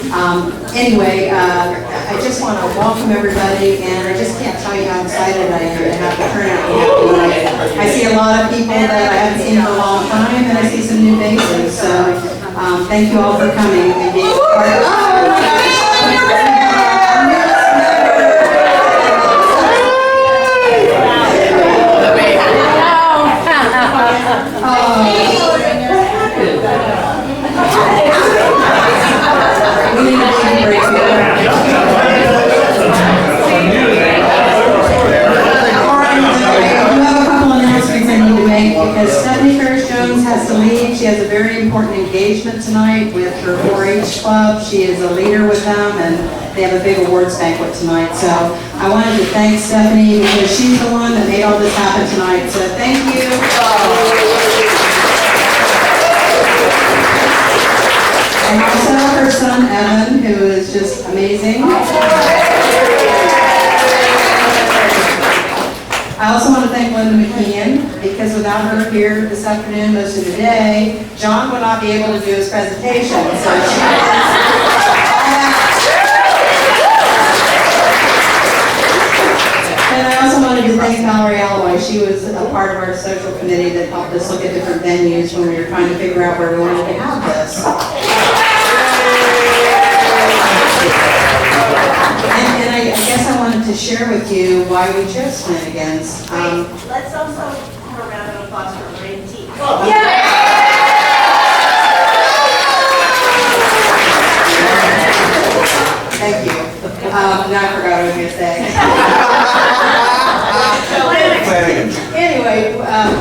Anyway, I just want to welcome everybody, and I just can't tell you how excited I am to have the turnout we have tonight. I see a lot of people that I haven't seen in a long time, and I see some new faces. So thank you all for coming and being part of because Stephanie Ferris-Jones has to leave. She has a very important engagement tonight with her 4-H club. She is a leader with them, and they have a big awards banquet tonight. So I wanted to thank Stephanie because she's the one that made all this happen tonight. So thank you. And also her son, Evan, who is just amazing. I also want to thank Linda McKeon, because without her here this afternoon, most of the day, John would not be able to do his presentation. So and I also wanted to thank Valerie Alloway. She was a part of our social committee that helped us look at different venues when we were trying to figure out where we wanted to have this. And I guess I wanted to share with you why we chose Flanagan's. Let's also have a round of applause for Lorraine T. Thank you. Now I forgot what I was going to say. Anyway,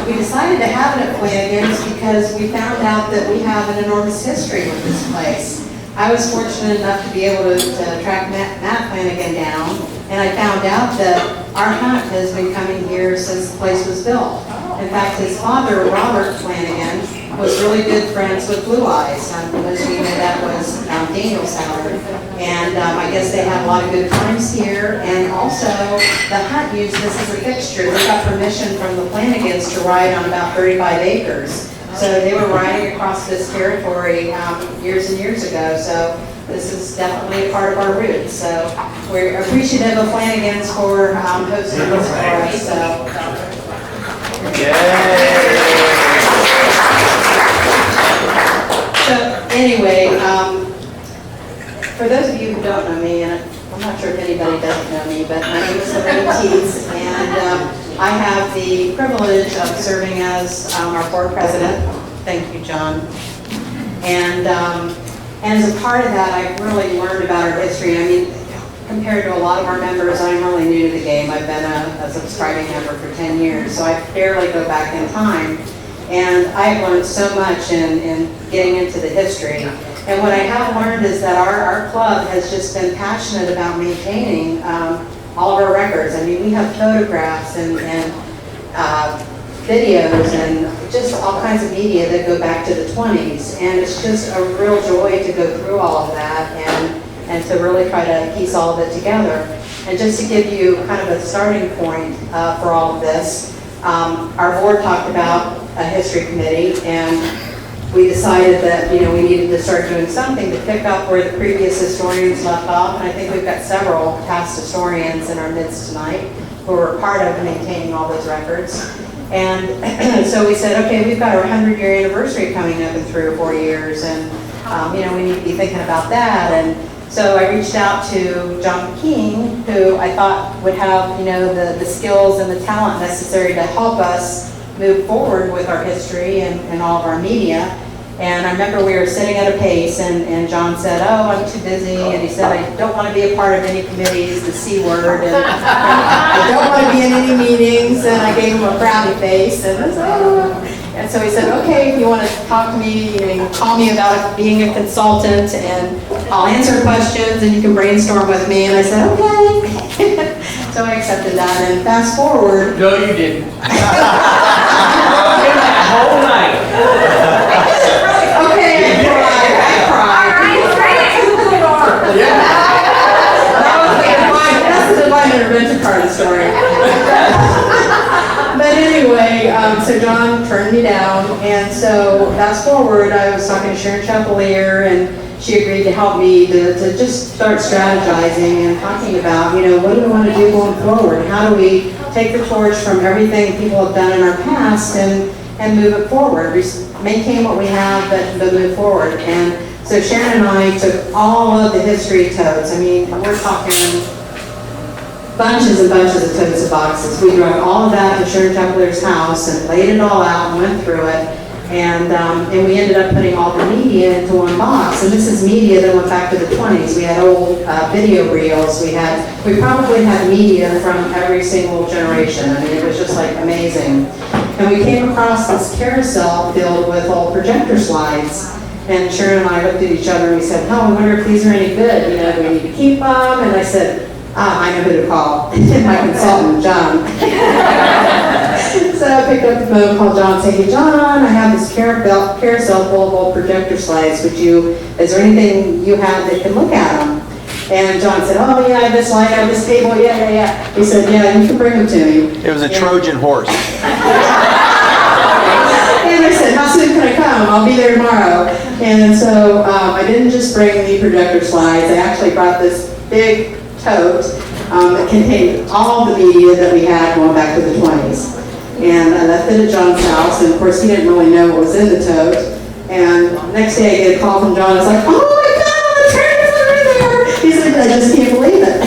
we decided to have it at Flanagan's because we found out that we have an enormous history with this place. I was fortunate enough to be able to track Matt Flanagan down, and I found out that our hunt has been coming here since the place was built. In fact, his father, Robert Flanagan, was really good friends with Blue Eyes. Most of you know that was Daniel's hound. And I guess they had a lot of good times here. And also, the hunt used this as a fixture. They got permission from the Flanagans to ride on about 35 acres. So they were riding across this territory years and years ago. So this is definitely a part of our roots. So we're appreciative of Flanagan's for hosting this for us. So. So anyway, for those of you who don't know me, and I'm not sure if anybody doesn't know me, but my name is Lorraine Teets, and I have the privilege of serving as our board president. Thank you, John. And as a part of that, I really learned about our history. I mean, compared to a lot of our members, I'm really new to the game. I've been a subscribing member for 10 years, so I barely go back in time. And I've learned so much in getting into the history. And what I have learned is that our club has just been passionate about maintaining all of our records. I mean, we have photographs and videos and just all kinds of media that go back to the 20s. And it's just a real joy to go through all of that and to really try to piece all of it together. And just to give you kind of a starting point for all of this, our board talked about a history committee, and we decided that we needed to start doing something to pick up where the previous historians left off. And I think we've got several past historians in our midst tonight who are part of maintaining all those records. And so we said, okay, we've got our 100-year anniversary coming up in 3 or 4 years, and we need to be thinking about that. And so I reached out to John King, who I thought would have the skills and the talent necessary to help us move forward with our history and all of our media. And I remember we were sitting at a pace, and John said, oh, I'm too busy. And he said, I don't want to be a part of any committees, the C word, and I don't want to be in any meetings. And I gave him a frowny face. And I said, oh. And so he said, okay, if you want to talk to me, you can call me about being a consultant, and I'll answer questions, and you can brainstorm with me. And I said, okay. So I accepted that, and fast forward. No, you didn't. Whole night. Okay, I cried. That's the divine intervention part of the story. But anyway, so John turned me down, and so fast forward, I was talking to Sharon Chapelier, and she she agreed to help me to just start strategizing and talking about, what do we want to do going forward? How do we take the torch from everything people have done in our past and move it forward? Maintain what we have, but move forward. And so Sharon and I took all of the history totes. I mean, we're talking bunches and bunches of totes of boxes. We drug all of that to Sharon Templer's house and laid it all out and went through it. And we ended up putting all the media into one box. And this is media that went back to the 20s. We had old video reels. We probably had media from every single generation. I mean, it was just like amazing. And we came across this carousel filled with old projector slides. And Sharon and I looked at each other and we said, I wonder if these are any good. Do we need to keep them? And I said, I know who to call. My consultant, John. So I picked up the phone, called John, and said, hey, John, I have this carousel full of old projector slides. Is there anything you have that can look at them? And John said, oh, yeah, I have this light, I have this table, yeah. He said, yeah, you can bring them to me. It was a Trojan horse. And I said, how soon can I come? I'll be there tomorrow. And so I didn't just bring the projector slides. I actually brought this big tote that contained all the media that we had going back to the 20s. And I left it at John's house, and of course he didn't really know what was in the tote. And next day I get a call from John. I was like, oh my God, the train's over there! He said, I just can't believe it.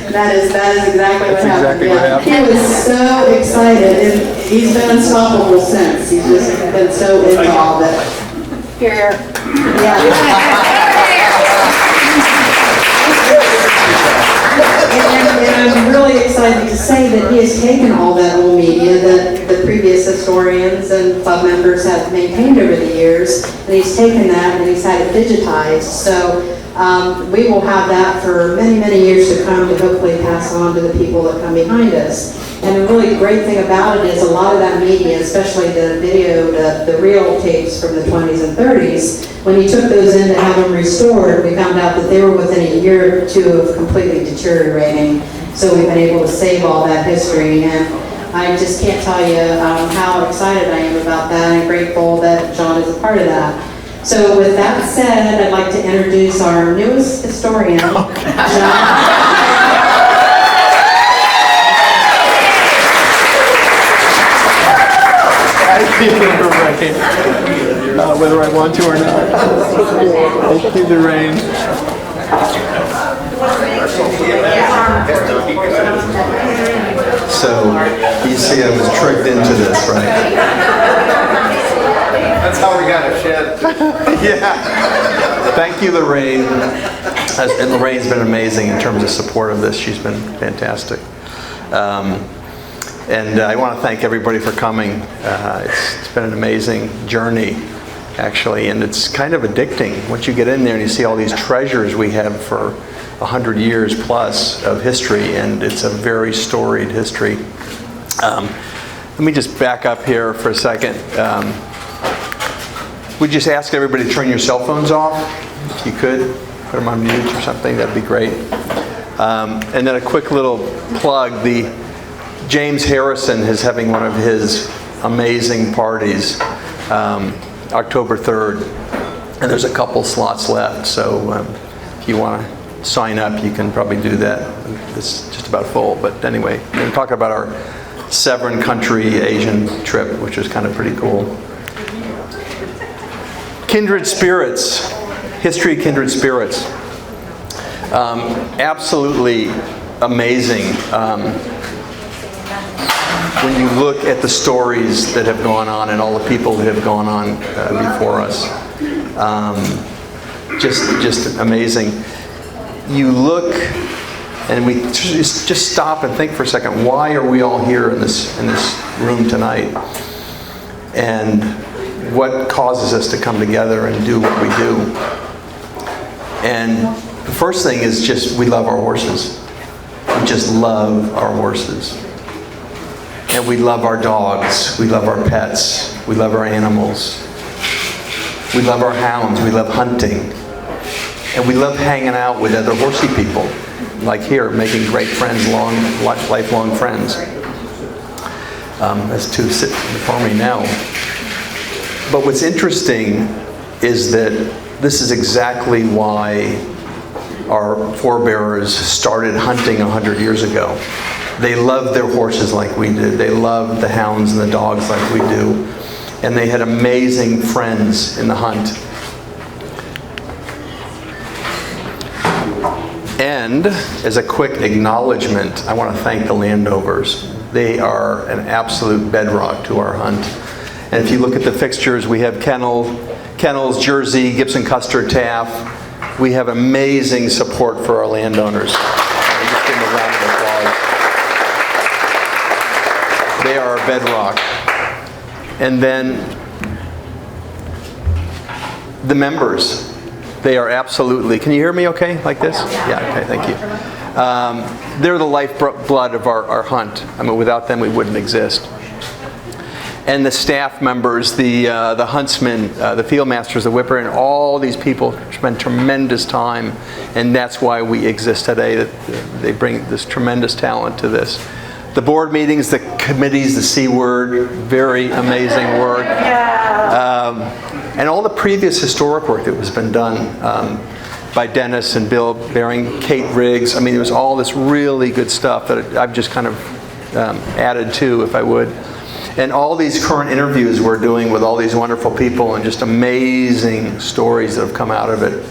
And that is exactly what happened. Exactly what happened. He was so excited, and he's been unstoppable since. He's just been so into all of it. Here. Yeah. And I'm really excited to say that he has taken all that old media that the previous historians and club members have maintained over the years, and he's taken that and he's had it digitized. So we will have that for many, many years to come to hopefully pass on to the people that come behind us. And a really great thing about it is a lot of that media, especially the video, the reel tapes from the 20s and 30s, when he took those in to have them restored, we found out that they were within a year or two of completely deteriorating. So we've been able to save all that history. And I just can't tell you how excited I am about that and grateful that John is a part of that. So with that said, I'd like to introduce our newest historian, John. Whether I want to or not. I feel the rain. So, you see I was tricked into this, right? That's how we got a shed. Yeah. Thank you, Lorraine. And Lorraine's been amazing in terms of support of this. She's been fantastic. And I want to thank everybody for coming. It's been an amazing journey, actually, and it's kind of addicting. Once you get in there and you see all these treasures we have for 100 years plus of history, and it's a very storied history. Let me just back up here for a second. We just ask everybody to turn your cell phones off, if you could. Put them on mute or something, that'd be great. And then a quick little plug. James Harrison is having one of his amazing parties October 3rd, and there's a couple slots left, so if you want to sign up, you can probably do that. It's just about full, but anyway, we're going to talk about our 7-country Asian trip, which is kind of pretty cool. Kindred Spirits, History of Kindred Spirits. Absolutely amazing. When you look at the stories that have gone on and all the people that have gone on before us, just amazing. You look, and we just stop and think for a second. Why are we all here in this room tonight? And what causes us to come together and do what we do? And the first thing is just we love our horses. We just love our horses. And we love our dogs, we love our pets, we love our animals. We love our hounds, we love hunting. And we love hanging out with other horsey people, like here, making great friends, lifelong friends. There's two sitting before me now. But what's interesting is that this is exactly why our forebears started hunting 100 years ago. They loved their horses like we did. They loved the hounds and the dogs like we do. And they had amazing friends in the hunt. And as a quick acknowledgement, I want to thank the landowners. They are an absolute bedrock to our hunt. And if you look at the fixtures, we have kennels, Jersey, Gibson Custard Taff. We have amazing support for our landowners. Just give them a round of applause. They are our bedrock. And then the members. They are absolutely, can you hear me okay, like this? Yeah, okay, thank you. They're the lifeblood of our hunt. I mean, without them, we wouldn't exist. And the staff members, the huntsmen, the field masters, the whipper, and all these people spend tremendous time, and that's why we exist today. They bring this tremendous talent to this. The board meetings, the committees, the C word, very amazing work. And all the previous historic work that has been done by Dennis and Bill Baring, Kate Riggs. I mean, there was all this really good stuff that I've just kind of added to, if I would. And all these current interviews we're doing with all these wonderful people and just amazing stories that have come out of it.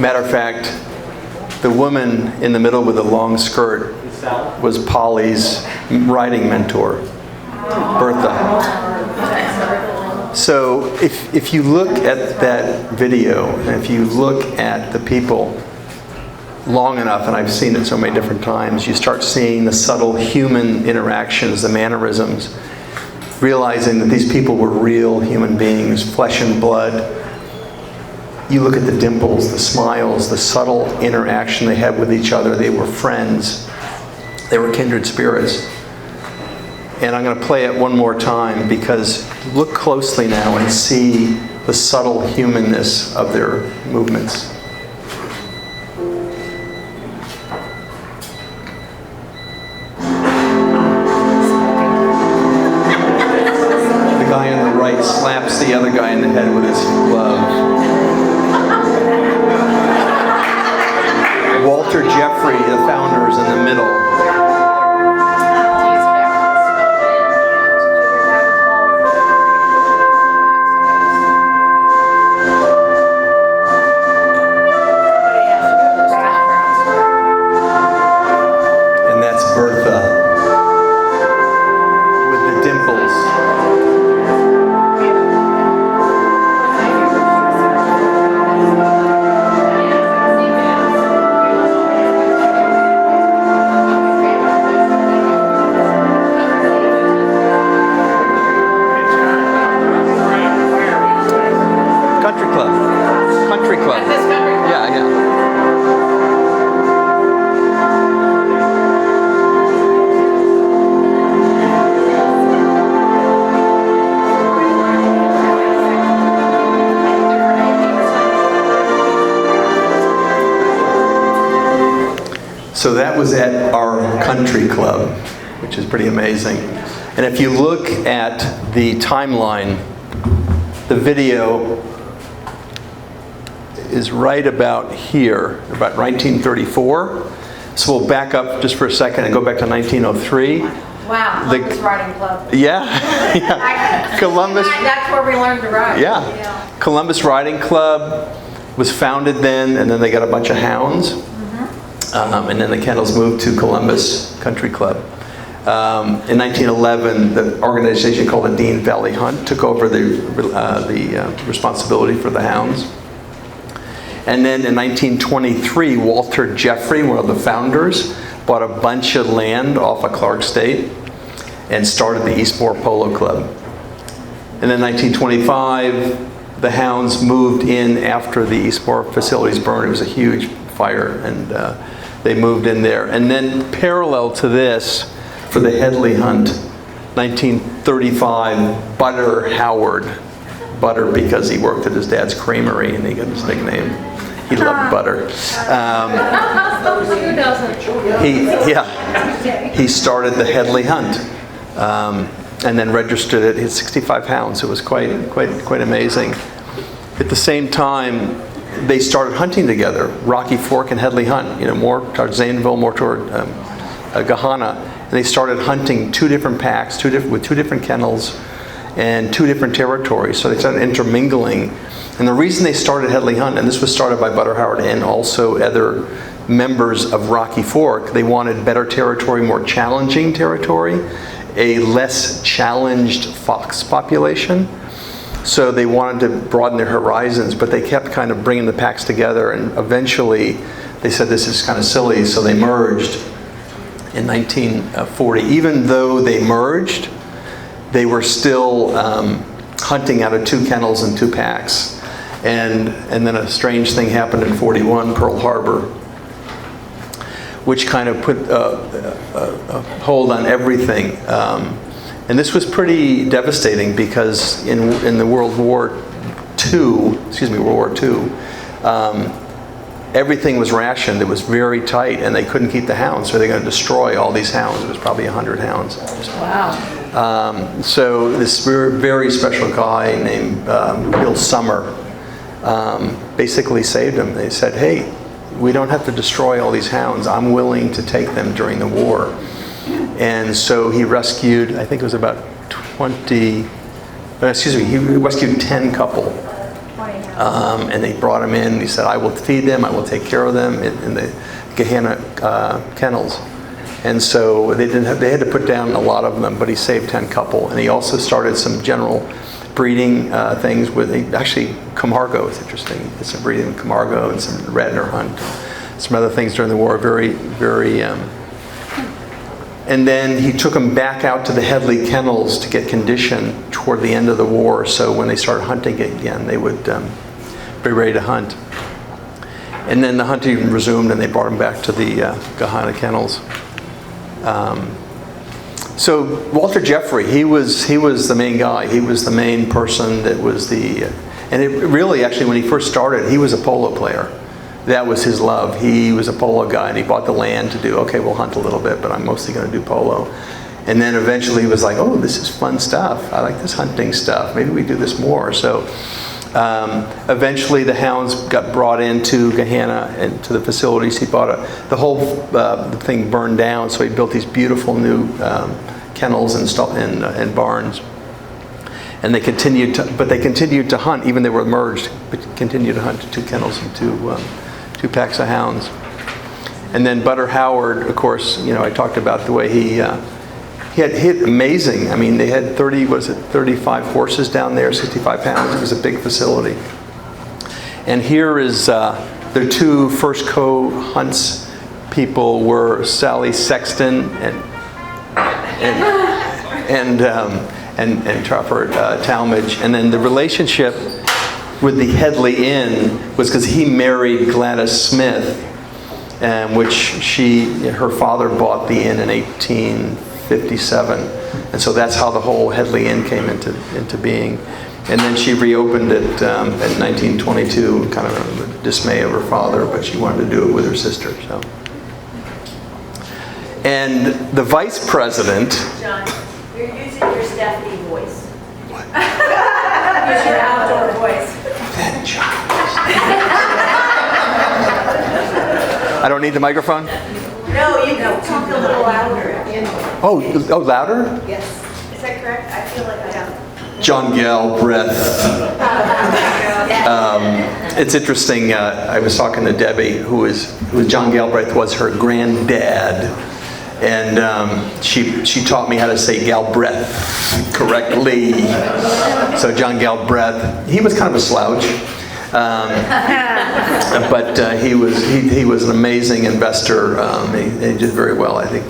Matter of fact, the woman in the middle with the long skirt was Polly's riding mentor, Bertha. So if you look at that video, and if you look at the people long enough, and I've seen it so many different times, you start seeing the subtle human interactions, the mannerisms, realizing that these people were real human beings, flesh and blood. You look at the dimples, the smiles, the subtle interaction they had with each other. They were friends. They were kindred spirits. And I'm going to play it one more time because look closely now and see the subtle humanness of their movements. The guy on the right slaps the other guy in the head with his glove. Walter Jeffrey, the founder, is in the middle. And that's Bertha with the dimples. Country Club. Yeah, yeah. So that was at our country club. which is pretty amazing. And if you look at the timeline, the video is right about here, about 1934. So we'll back up just for a second and go back to 1903. Wow, Columbus Riding Club. Yeah, yeah. Columbus. That's where we learned to ride. Yeah. Columbus Riding Club was founded then, and then they got a bunch of hounds. And then the kennels moved to Columbus Country Club. In 1911, the organization called the Dean Valley Hunt took over the responsibility for the hounds. And then in 1923, Walter Jeffrey, one of the founders, bought a bunch of land off of Clark State and started the Eastmore Polo Club. And then 1925, the hounds moved in after the Eastmore facilities burned. It was a huge fire, and they moved in there. And then parallel to this, for the Headley Hunt, 1935, Butter Howard. Butter because he worked at his dad's creamery and he got his nickname. He loved butter. Who doesn't? He started the Headley Hunt, and then registered it. He had 65 hounds. It was quite amazing. At the same time, they started hunting together. Rocky Fork and Headley Hunt. More toward Zanesville, more toward Gahanna. And they started hunting two different packs, with two different kennels, and two different territories. So they started intermingling. And the reason they started Headley Hunt, and this was started by Butter Howard and also other members of Rocky Fork, they wanted better territory, more challenging territory, a less challenged fox population. So they wanted to broaden their horizons, but they kept kind of bringing the packs together, and eventually they said this is kind of silly, so they merged in 1940. Even though they merged, they were still hunting out of two kennels and two packs. And then a strange thing happened in 41, Pearl Harbor, which kind of put a hold on everything. And this was pretty devastating because in the World War II, everything was rationed. It was very tight, and they couldn't keep the hounds, so they're going to destroy all these hounds. It was probably 100 hounds. Wow. So this very special guy named Bill Summer basically saved him. They said, hey, we don't have to destroy all these hounds. I'm willing to take them during the war. And so he rescued, I think it was about he rescued 10 couple. And they brought him in. He said, I will feed them, I will take care of them in the Gahanna kennels. And so they had to put down a lot of them, but he saved 10 couple. And he also started some general breeding things with, actually, Camargo. It's interesting. He did some breeding with Camargo and some Radnor Hunt, some other things during the war. And then he took them back out to the Headley kennels to get conditioned toward the end of the war. So when they started hunting again, they would be ready to hunt. And then the hunting resumed, and they brought them back to the Gahanna kennels. So Walter Jeffrey, he was the main guy. He was the main person that was and it really, actually, when he first started, he was a polo player. That was his love. He was a polo guy, and he bought the land to do, okay, we'll hunt a little bit, but I'm mostly going to do polo. And then eventually he was like, oh, this is fun stuff. I like this hunting stuff. Maybe we do this more. So eventually the hounds got brought into Gahanna and to the facilities. He bought the whole thing burned down, so he built these beautiful new kennels and barns. And they continued to hunt, even they were merged, but continued to hunt two kennels and two packs of hounds. And then Butter Howard, of course, I talked about the way he had hit amazing. I mean, they had 35 horses down there, 65 pounds. It was a big facility. And here is their two first co-hunts people were Sally Sexton and Trafford Talmadge. And then the relationship with the Headley Inn was because he married Gladys Smith, which her father bought the inn in 1857. And so that's how the whole Headley Inn came into being. And then she reopened it in 1922, kind of the dismay of her father, but she wanted to do it with her sister. So. And the vice president, John, you're using your Stephanie voice. What? Use your outdoor voice. I don't need the microphone? No, you can talk a little louder. Oh, louder? Yes. Is that correct? I feel like I am. John Galbreath. It's interesting. I was talking to Debbie, who John Galbraith was her granddad, and she taught me how to say Galbraith correctly. So John Galbraith, he was kind of a slouch, but he was an amazing investor. He did very well, I think.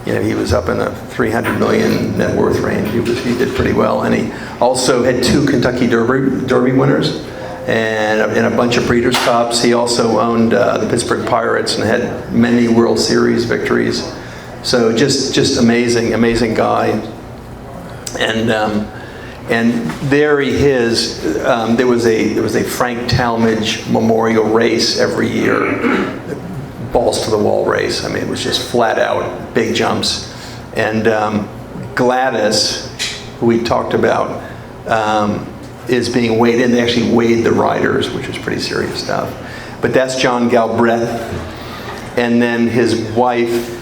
He was up in the 300 million net worth range. He did pretty well, and he also had 2 Kentucky Derby winners and a bunch of Breeders' Cups. He also owned the Pittsburgh Pirates and had many World Series victories. So just amazing guy. And there he is. There was a Frank Talmadge Memorial race every year. Balls to the wall race. I mean, it was just flat out big jumps. And Gladys, who we talked about, is being weighed in. They actually weighed the riders, which was pretty serious stuff. But that's John Galbreath. And then his wife,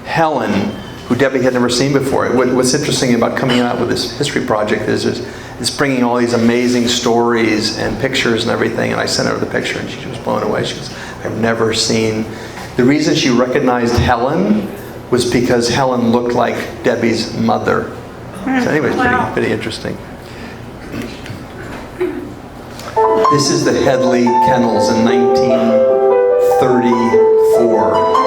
Helen, who Debbie had never seen before. What's interesting about coming out with this history project is it's bringing all these amazing stories and pictures and everything. And I sent her the picture, and she was blown away. She goes, I've never seen. The reason she recognized Helen was because Helen looked like Debbie's mother. So anyway, it's pretty interesting. This is the Headley Kennels in 1934.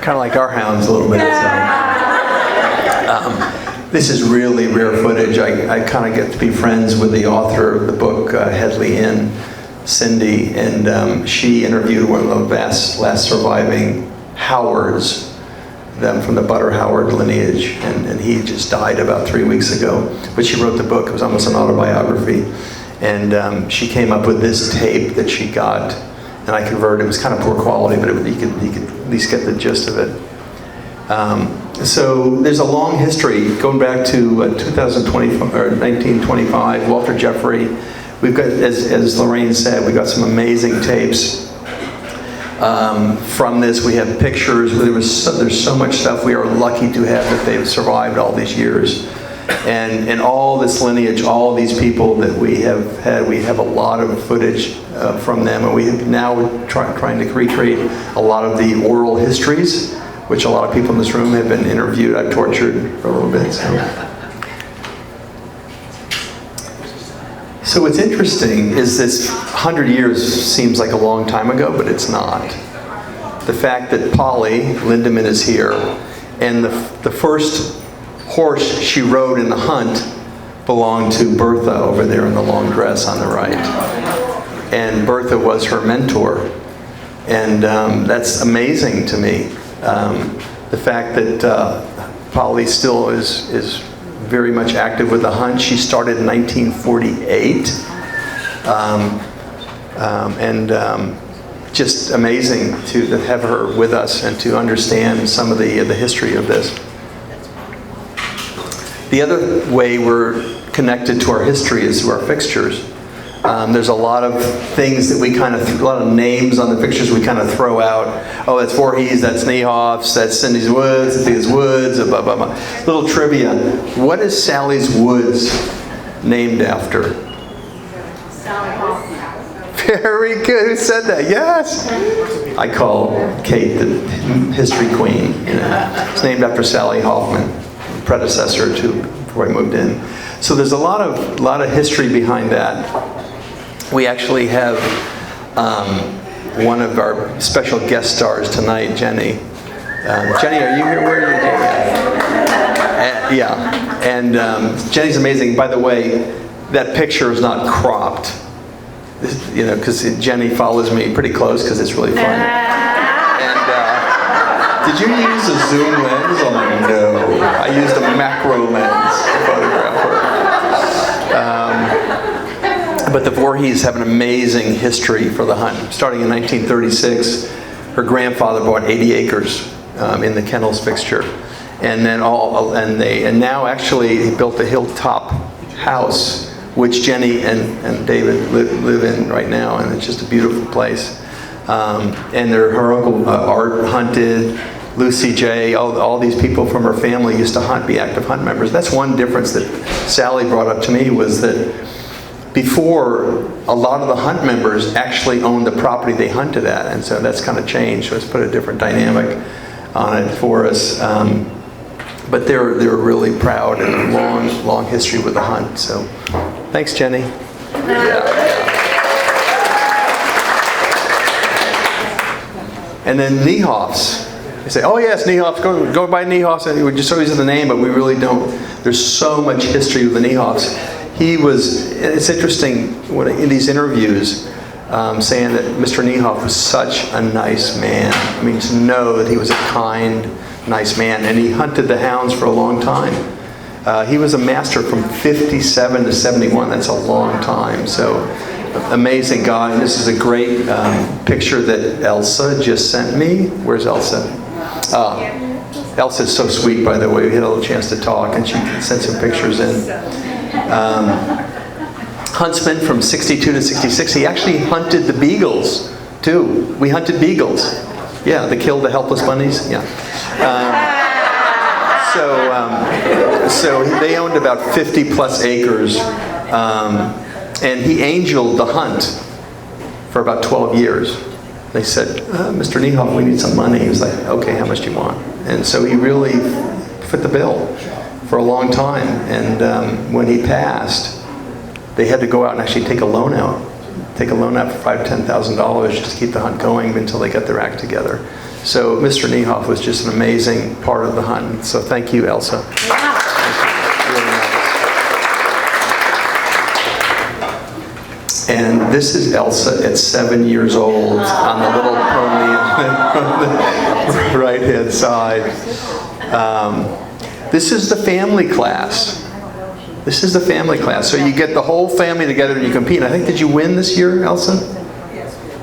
Kind of like our hounds a little bit. This is really rare footage. I kind of get to be friends with the author of the book, Headley Inn, Cindy, and she interviewed one of the last surviving Howards, them from the Butter Howard lineage, and he just died about 3 weeks ago. But she wrote the book. It was almost an autobiography. And she came up with this tape that she got, and I converted. It was kind of poor quality, but you could at least get the gist of it. So there's a long history going back to 1925. Walter Jeffrey. We've got, as Lorraine said, we've got some amazing tapes. From this, we have pictures. There's so much stuff we are lucky to have that they've survived all these years. And all this lineage, all these people that we have had, we have a lot of footage from them, and we have now trying to recreate a lot of the oral histories, which a lot of people in this room have been interviewed. I've tortured for a little bit. So what's interesting is this 100 years seems like a long time ago, but it's not. The fact that Polly Lindemann is here, and the first horse she rode in the hunt belonged to Bertha over there in the long dress on the right. And Bertha was her mentor. And that's amazing to me. The fact that Polly still is very much active with the hunt. She started in 1948. Just amazing to have her with us and to understand some of the history of this. The other way we're connected to our history is through our fixtures. There's a lot of things that we a lot of names on the fixtures we kind of throw out. Oh, that's Voorhees, that's Niehoff's, that's Cindy's Woods, Cynthia's Woods, blah, blah, blah. Little trivia. What is Sally's Woods named after? Very good. Who said that? Yes. I call Kate the history queen. It's named after Sally Hoffman, predecessor to before I moved in. So there's a lot of history behind that. We actually have one of our special guest stars tonight, Jenny. Jenny, are you here? Where are you? Yeah. And Jenny's amazing. By the way, that picture is not cropped. Because Jenny follows me pretty close because it's really fun. And did you use a zoom lens? I'm like, no. I used a macro lens to photograph her. But the Voorhees have an amazing history for the hunt. Starting in 1936, her grandfather bought 80 acres in the kennel's fixture, and then now actually he built a hilltop house, which Jenny and David live in right now, and it's just a beautiful place. And her uncle Art hunted, Lucy J, all these people from her family used to hunt, be active hunt members. That's one difference that Sally brought up to me, was that before, a lot of the hunt members actually owned the property they hunted at, and so that's kind of changed. So it's put a different dynamic on it for us. But they're really proud, and a long history with the hunt. So thanks, Jenny. And then Niehoff's. They say, oh yes, Niehoff's, go by Niehoff's. And we're just always in the name, but we really don't. There's so much history with the Niehoff's. It's interesting in these interviews, saying that Mr. Niehoff was such a nice man. I mean, to know that he was a kind, nice man, and he hunted the hounds for a long time. He was a master from 57 to 71. That's a long time. So, amazing guy. And this is a great picture that Elsa just sent me. Where's Elsa? Elsa's so sweet, by the way. We had a little chance to talk, and she sent some pictures in. Huntsman from 62 to 66. He actually hunted the beagles, too. We hunted beagles. Yeah, they killed the helpless bunnies. Yeah. So they owned about 50 plus acres, and he angeled the hunt for about 12 years. They said, Mr. Niehoff, we need some money. He was like, okay, how much do you want? And so he really fit the bill for a long time. And when he passed, they had to go out and actually take a loan out for $5,000 to $10,000 just to keep the hunt going until they got their act together. So Mr. Niehoff was just an amazing part of the hunt. So thank you, Elsa. Wow. Really nice. And this is Elsa at 7 years old on the little pony on the right-hand side. This is the family class. This is the family class. So you get the whole family together and you compete. I think, did you win this year, Elsa?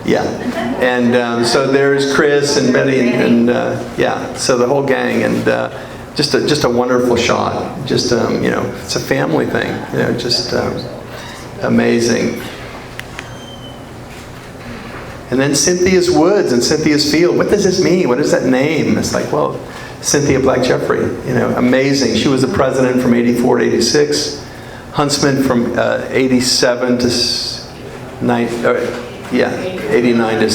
Yeah. And so there's Chris and Betty and so the whole gang, and just a wonderful shot. Just it's a family thing. Just amazing. And then Cynthia's Woods and Cynthia's Field. What does this mean? What is that name? It's like, well, Cynthia Black Jeffrey, amazing. She was the president from 84 to 86, huntsman from 87 to 89 to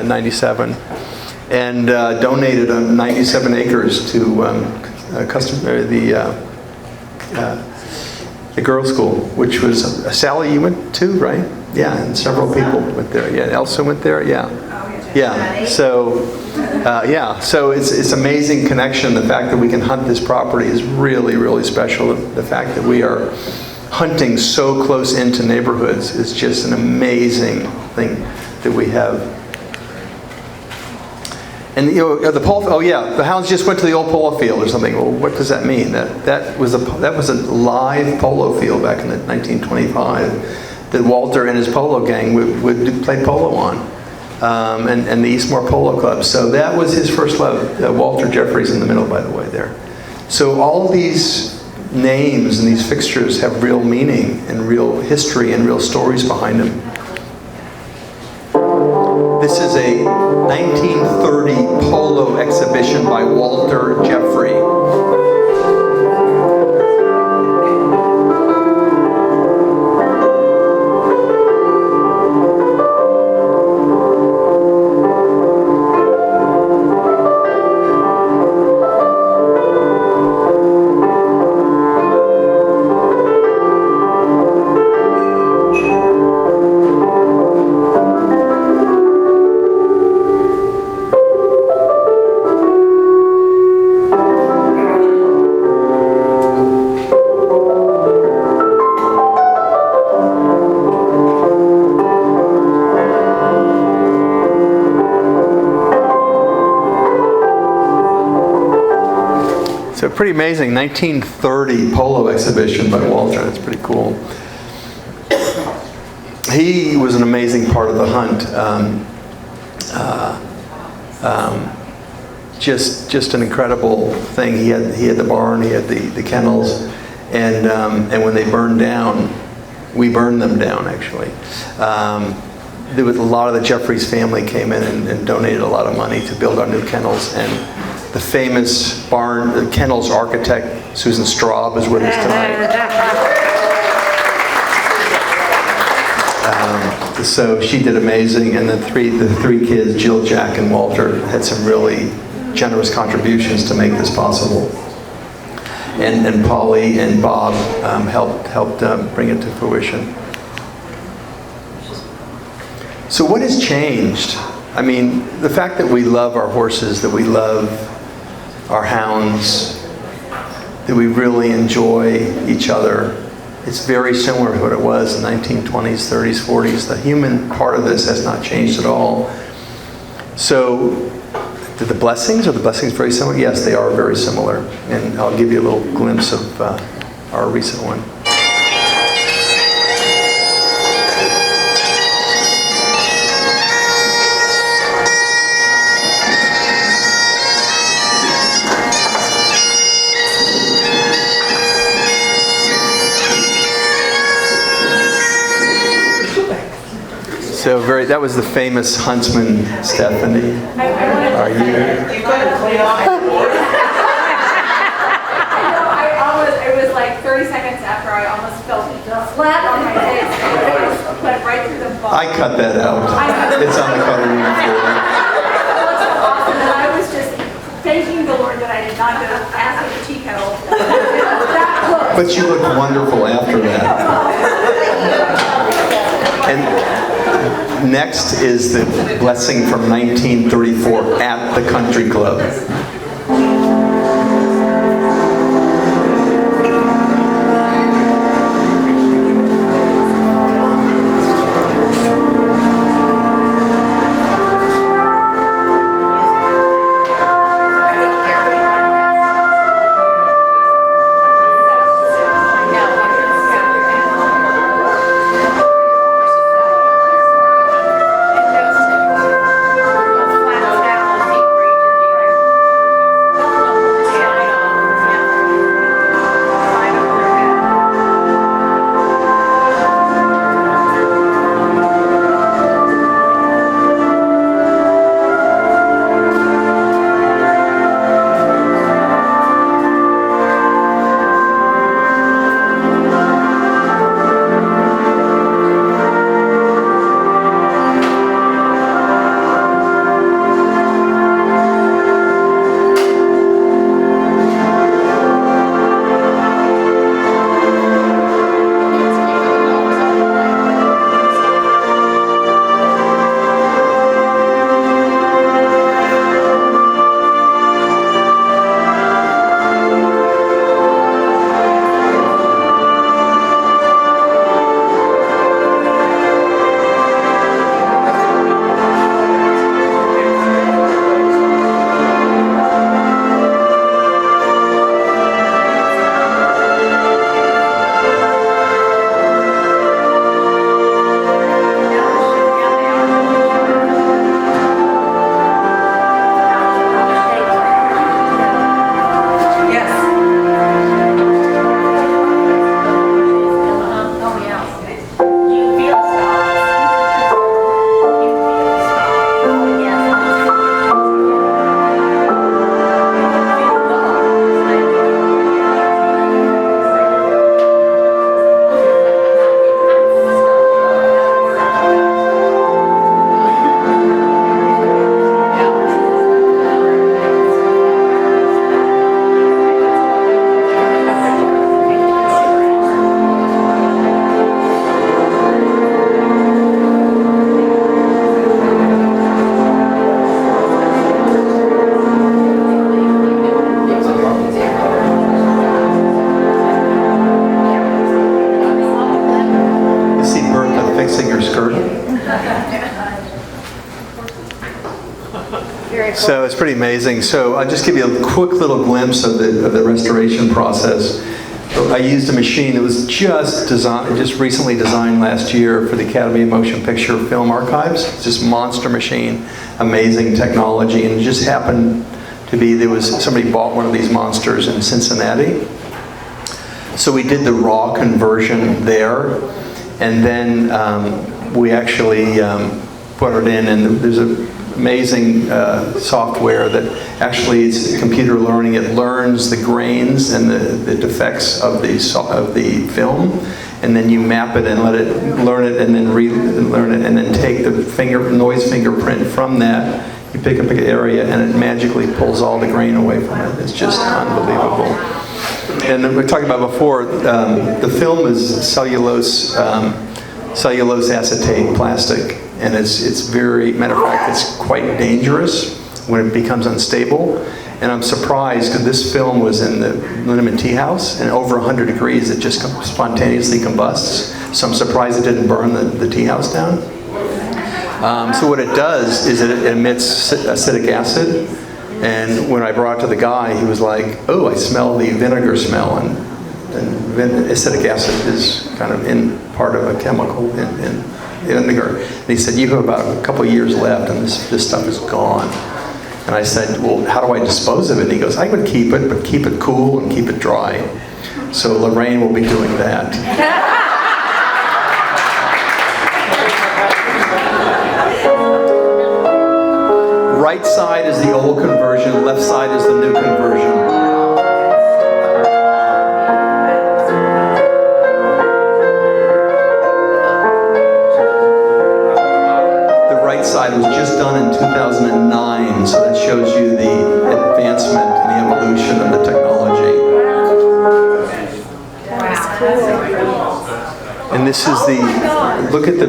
97, and donated 97 acres to the girls' school, which was Sally. You went to, right? Yeah, and several people went there. Yeah, Elsa went there. Yeah. Yeah, so it's amazing connection. The fact that we can hunt this property is really, really special. The fact that we are hunting so close into neighborhoods is just an amazing thing that we have. And the polo. Oh yeah, the hounds just went to the old polo field or something. Well, what does that mean? That was a live polo field back in 1925 that Walter and his polo gang would play polo on. And the Eastmore Polo Club. So that was his first love. Walter Jeffrey's in the middle, by the way, there. So all these names and these fixtures have real meaning and real history and real stories behind them. This is a 1930 polo exhibition by Walter Jeffrey. So pretty amazing, 1930 polo exhibition by Walter. That's pretty cool. He was an amazing part of the hunt. Just an incredible thing. He had the barn, he had the kennels, and when they burned down, we burned them down actually. There was a lot of the Jeffries family came in and donated a lot of money to build our new kennels, and the famous barn, the kennels architect, Susan Straub, is with us tonight. So she did amazing, and the three kids, Jill, Jack, and Walter, had some really generous contributions to make this possible. And Polly and Bob helped bring it to fruition. So what has changed? I mean, the fact that we love our horses, that we love our hounds, that we really enjoy each other, it's very similar to what it was in the 1920s, 30s, 40s. The human part of this has not changed at all. So, did the blessings, are the blessings very similar? Yes, they are very similar. And I'll give you a little glimpse of our recent one. So that was the famous huntsman, Stephanie. Are you? You couldn't clean off the board. It was like 30 seconds after I almost fell flat on my face. It went right through the bone. I cut that out. It's on the cutting room floor. It was so awesome, and I was just thanking the Lord that I did not go ask for the tea kettle. That close. But you look wonderful after that. And next is the blessing from 1934 at the country club. Very cool. So it's pretty amazing. So I'll just give you a quick little glimpse of the restoration process. I used a machine that was just recently designed last year for the Academy of Motion Picture Film Archives. It's this monster machine, amazing technology, and it just happened to be somebody bought one of these monsters in Cincinnati. So we did the raw conversion there, and then we actually put it in, and there's an amazing software that actually is computer learning. It learns the grains and the defects of the film, and then you map it and let it learn it, and then relearn it, and then take the noise fingerprint from that. You pick up an area, and it magically pulls all the grain away from it. It's just unbelievable. And then we were talking about before, the film is cellulose acetate plastic, and it's very, matter of fact, it's quite dangerous when it becomes unstable. And I'm surprised because this film was in the Lindemann tea house, and over 100 degrees it just spontaneously combusts. So I'm surprised it didn't burn the tea house down. So what it does is it emits acetic acid. And when I brought it to the guy, he was like, "Oh, I smell the vinegar smell." And acetic acid is kind of part of a chemical in vinegar. And he said, "You have about a couple of years left, and this stuff is gone." And I said, "Well, how do I dispose of it?" And he goes, "I would keep it, but keep it cool and keep it dry." So Lorraine will be doing that. Right side is the old conversion, left side is the new conversion. The right side was just done in 2009, so that shows you the advancement and the evolution of the technology. And this is look at the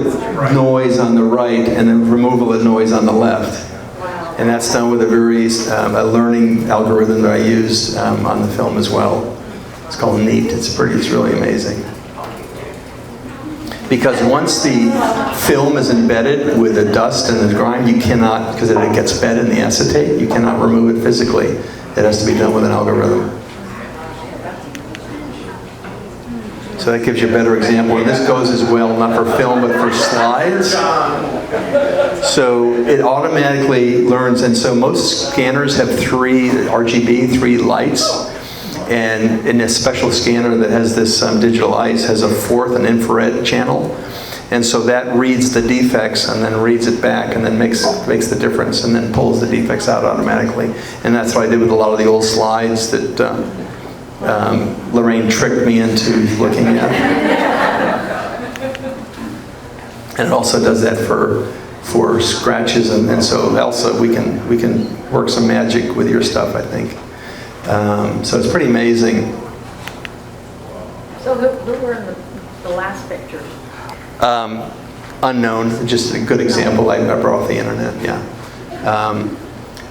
noise on the right and the removal of noise on the left. And that's done with a learning algorithm that I used on the film as well. It's called NEAT. It's really amazing. Because once the film is embedded with the dust and the grime, you cannot, because it gets fed in the acetate, you cannot remove it physically. It has to be done with an algorithm. So that gives you a better example. And this goes as well, not for film, but for slides. So it automatically learns, and so most scanners have three lights, and in a special scanner that has this digital ice has a fourth, an infrared channel, and so that reads the defects and then reads it back and then makes the difference and then pulls the defects out automatically. And that's what I did with a lot of the old slides that Lorraine tricked me into looking at. And it also does that for scratches, and so Elsa, we can work some magic with your stuff, I think. So it's pretty amazing. So who were in the last pictures? Unknown, just a good example I brought off the internet, yeah.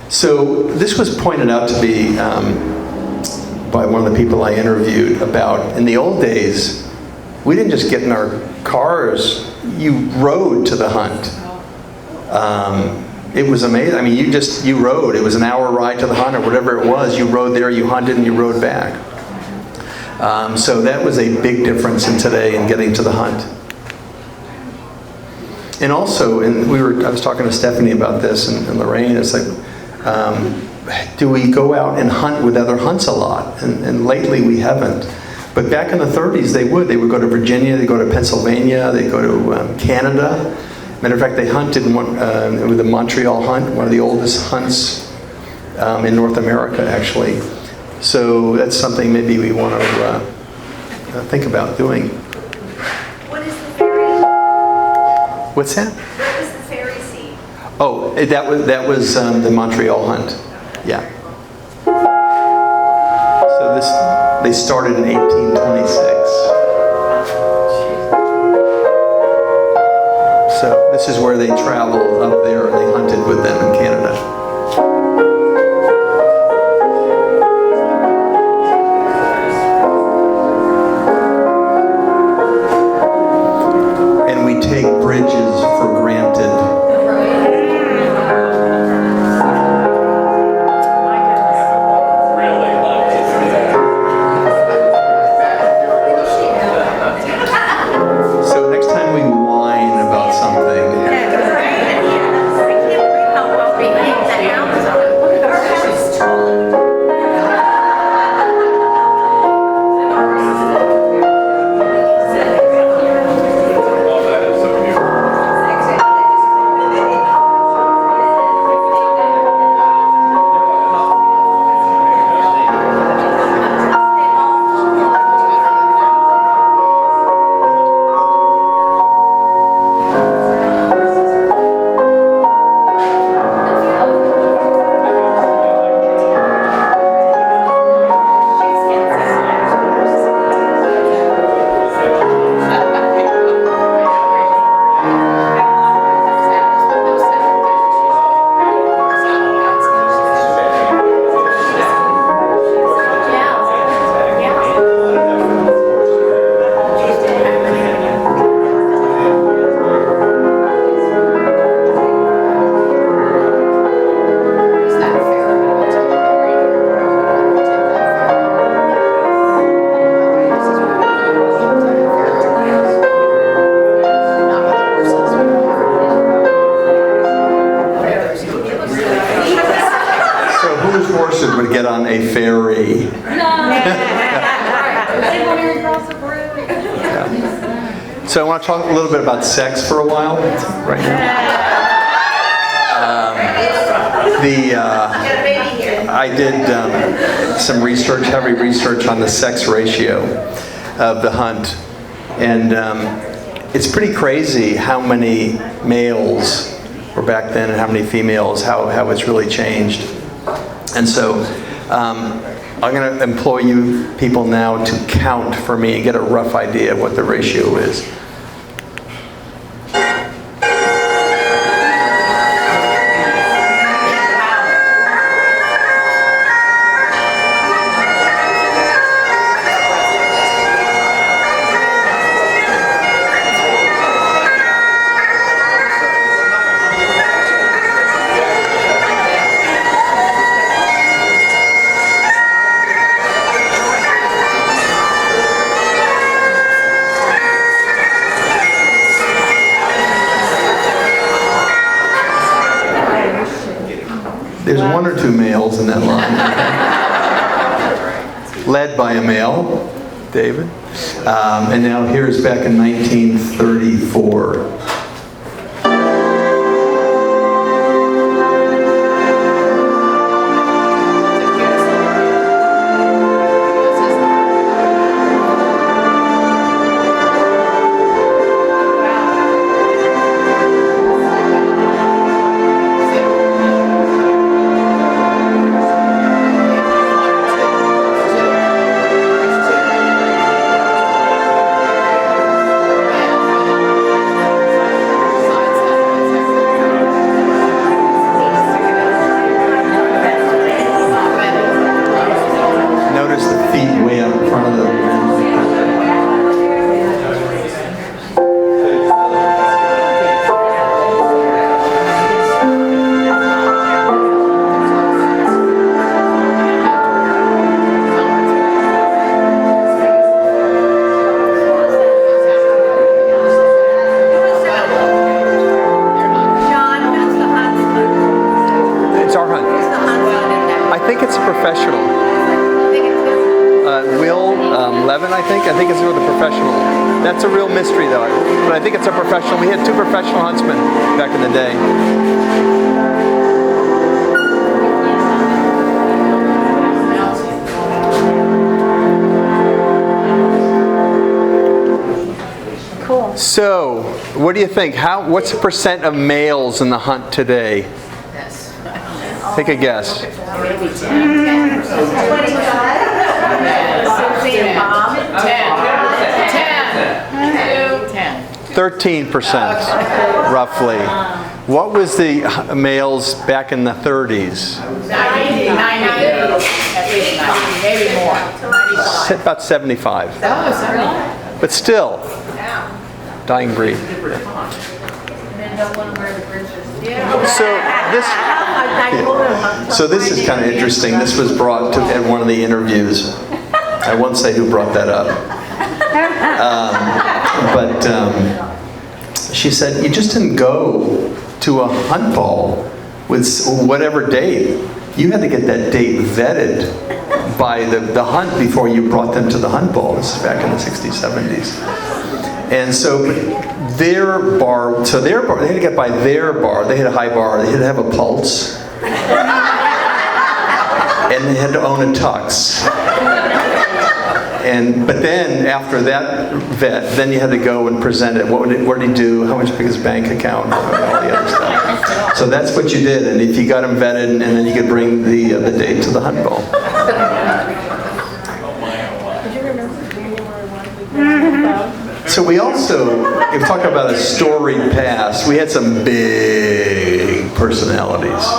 So this was pointed out to be by one of the people I interviewed about, in the old days, we didn't just get in our cars, you rode to the hunt. It was amazing. I mean, you rode. It was an hour ride to the hunt or whatever it was. You rode there, you hunted, and you rode back. So that was a big difference in today in getting to the hunt. And also, I was talking to Stephanie about this and Lorraine. It's like, do we go out and hunt with other hunts a lot? And lately we haven't. But back in the 30s, they would. They would go to Virginia, they'd go to Pennsylvania, they'd go to Canada. Matter of fact, they hunted with the Montreal hunt, one of the oldest hunts in North America, actually. So that's something maybe we want to think about doing. What is the fairy? What's that? What was the fairy seed? Oh, that was the Montreal hunt. Yeah. So they started in 1826. So this is where they traveled up there and they hunted with them in Canada. And we take bridges for grant So I want to talk a little bit about sex for a while, right now. I did some research, heavy research on the sex ratio of the hunt, and it's pretty crazy how many males were back then and how many females, how it's really changed. And so I'm going to employ you people now to count for me and get a rough idea of what the ratio is. There's one or two males in that line. Led by a male, David. And now here's back in 1934. I think it's with a professional. That's a real mystery, though. But I think it's a professional. We had two professional huntsmen back in the day. Cool. So, what do you think? What's the percent of males in the hunt today? Take a guess. Maybe 10. 13%, roughly. What was the males back in the 30s? 90, at least 90, maybe more. About 75. But still, dying breed. So this is kind of interesting. This was brought to in one of the interviews. I won't say who brought that up. But she said, you just didn't go to a hunt ball with whatever date. You had to get that date vetted by the hunt before you brought them to the hunt ball. This is back in the 60s, 70s. And so their bar, they had to get by their bar. They had a high bar. They had to have a pulse. And they had to own a tux. But then after that vet, then you had to go and present it. What did he do? How much big his bank account? All the other stuff. So that's what you did. And if you got them vetted, and then you could bring the date to the hunt ball. So we also, if we talk about a storied past, we had some big personalities.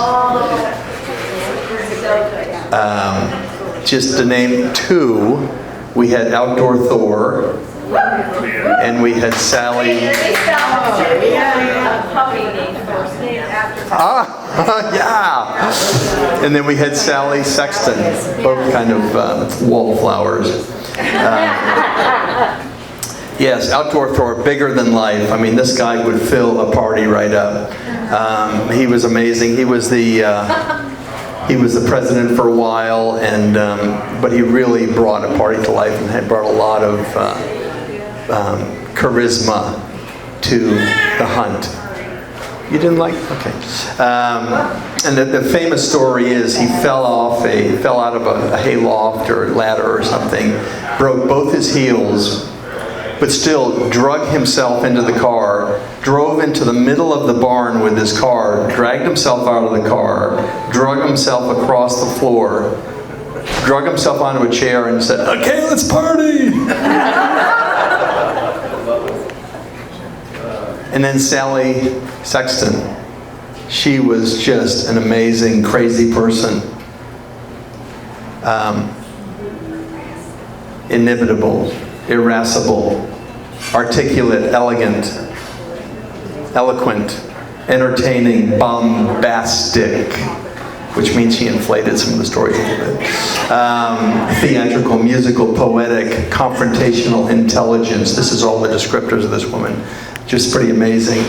Just to name two, we had Outdoor Thor, and we had Sally. Yeah. And then we had Sally Sexton, both kind of wallflowers. Yes, Outdoor Thor, bigger than life. I mean, this guy would fill a party right up. He was amazing. He was the president for a while, and but he really brought a party to life and had brought a lot of charisma to the hunt. You didn't like? Okay. And the famous story is he fell out of a hayloft or ladder or something, broke both his heels, but still drug himself into the car, drove into the middle of the barn with his car, dragged himself out of the car, drug himself across the floor, drug himself onto a chair and said, "Okay, let's party!" And then Sally Sexton, she was just an amazing, crazy person. Inimitable, irascible, articulate, elegant, eloquent, entertaining, bombastic, which means she inflated some of the stories a little bit. Theatrical, musical, poetic, confrontational, intelligence. This is all the descriptors of this woman. Just pretty amazing.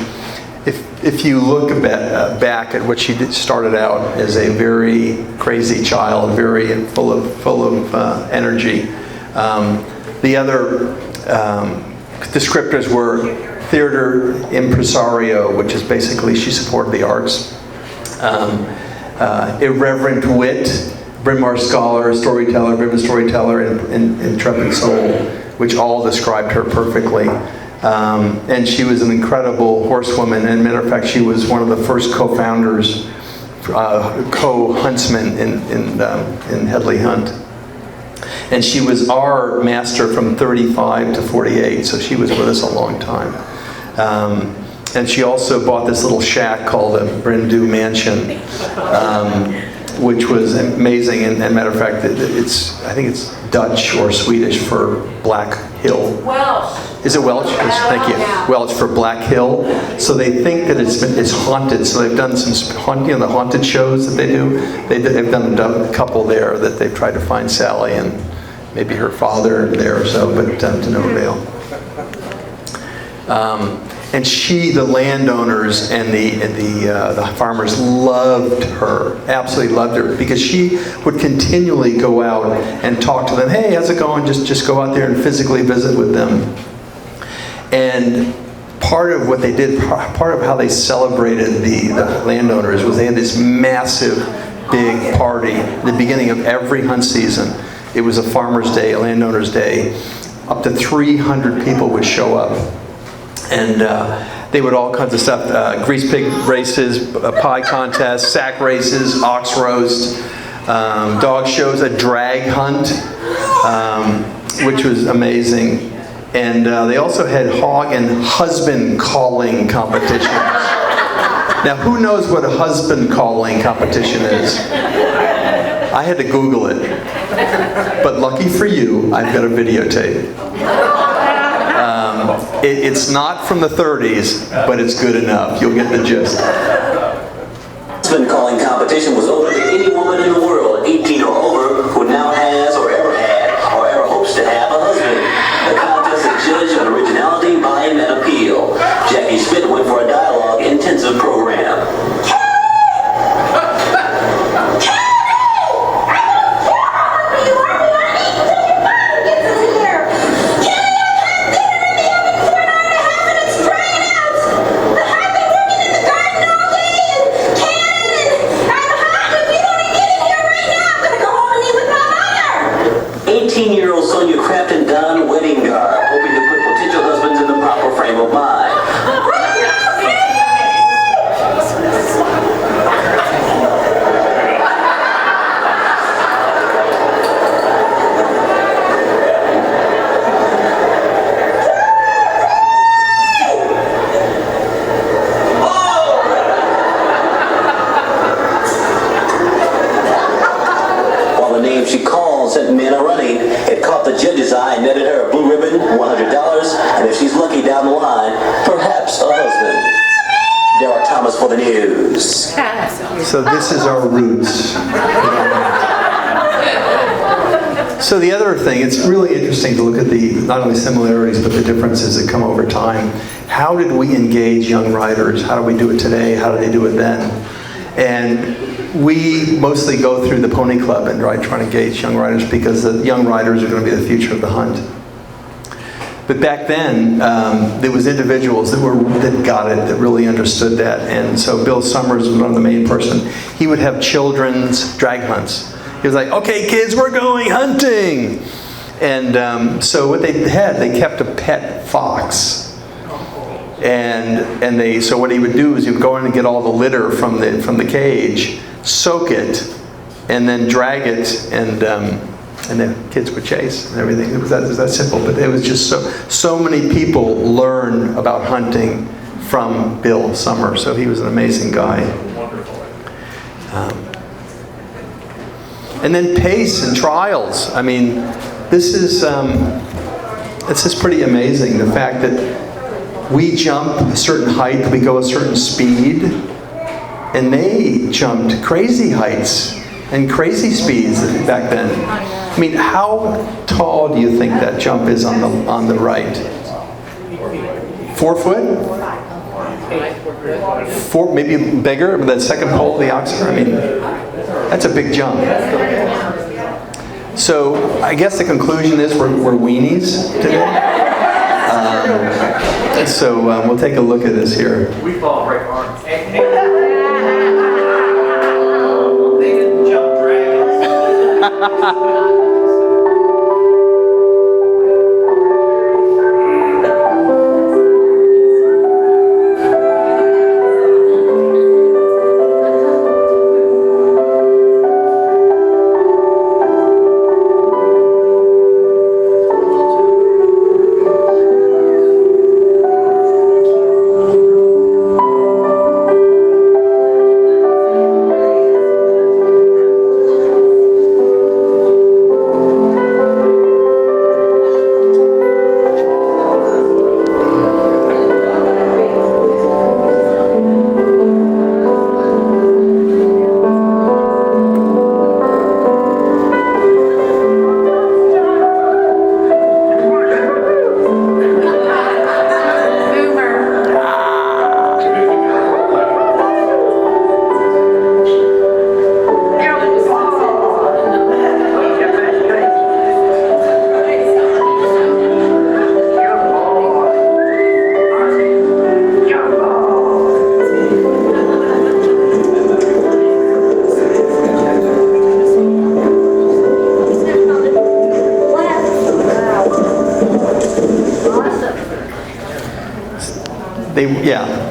If you look back at what she started out as a very crazy child, very full of energy. The other descriptors were theater impresario, which is basically she supported the arts. Irreverent wit, Bryn Mawr scholar, storyteller, vivid storyteller, and intrepid soul, which all described her perfectly. And she was an incredible horsewoman. And matter of fact, she was one of the first co-founders, co-huntsmen in Headley Hunt. And she was our master from 35 to 48, so she was with us a long time. And she also bought this little shack called the Brindu Mansion, which was amazing. And matter of fact, I think it's Dutch or Swedish for Black Hill. Welsh. Is it Welsh? Yes, thank you. Welsh for Black Hill. So they think that it's haunted. So they've done some the haunted shows that they do. They've done a couple there that they've tried to find Sally and maybe her father there or so, but to no avail. And the landowners and the farmers loved her, absolutely loved her, because she would continually go out and talk to them. Hey, how's it going? Just go out there and physically visit with them. And part of what they did, part of how they celebrated the landowners was they had this massive, big party at the beginning of every hunt season. It was a farmer's day, a landowner's day. Up to 300 people would show up. And they would all kinds of stuff, grease pig races, pie contests, sack races, ox roast, dog shows, a drag hunt, which was amazing. And they also had hog and husband calling competitions. Now, who knows what a husband calling competition is? I had to Google it. But lucky for you, I've got a videotape. It's not from the 30s, but it's good enough. You'll get the gist. Husband calling competition was open to any woman in the world, 18 or over, who now has or ever had or ever hopes to have a husband. The contest is judged on originality, volume, and appeal. Jackie Schmidt went for a dialogue-intensive program. So this is our roots. So the other thing, it's really interesting to look at the not only similarities but the differences that come over time. How did we engage young riders? How do we do it today? How do they do it then? And we mostly go through the Pony Club and try to engage young riders because the young riders are going to be the future of the hunt. But back then, there was individuals that got it, that really understood that. And so Bill Summers was one of the main person. He would have children's drag hunts. He was like, okay, kids, we're going hunting. And so what they had, they kept a pet fox. So what he would do is he would go in and get all the litter from the cage, soak it, and then drag it, and then kids would chase and everything. It was that simple. But it was just so many people learn about hunting from Bill Summers. So he was an amazing guy. And then pace and trials. I mean, this is pretty amazing. The fact that we jump a certain height, we go a certain speed, and they jumped crazy heights and crazy speeds back then. I mean, how tall do you think that jump is on the right? 4 foot? 4, maybe bigger, but that second pole of the oxen. I mean, that's a big jump. So I guess the conclusion is we're weenies today. So we'll take a look at this here. We fall right hard. They didn't jump dragons.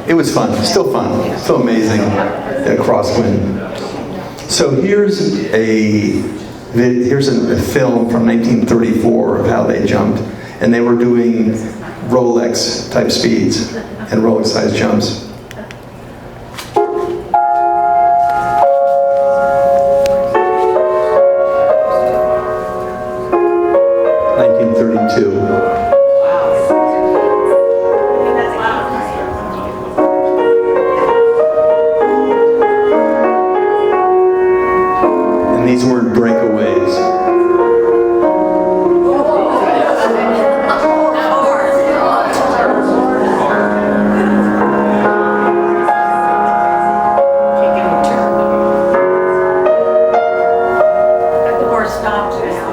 It was fun, still amazing, crosswind. So here's a film from 1934 of how they jumped, and they were doing Rolex type speeds and Rolex size jumps. These weren't breakaways. The horse stopped now.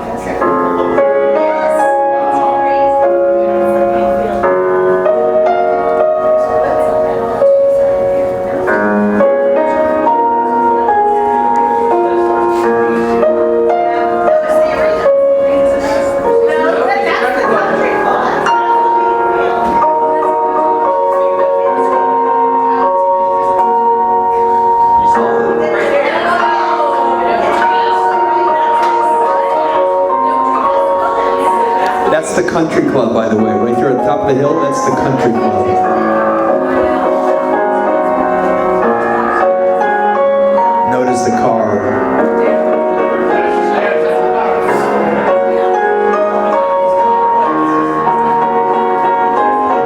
That's the country club, by the way. Right there at the top of the hill, that's the country club. Notice the car.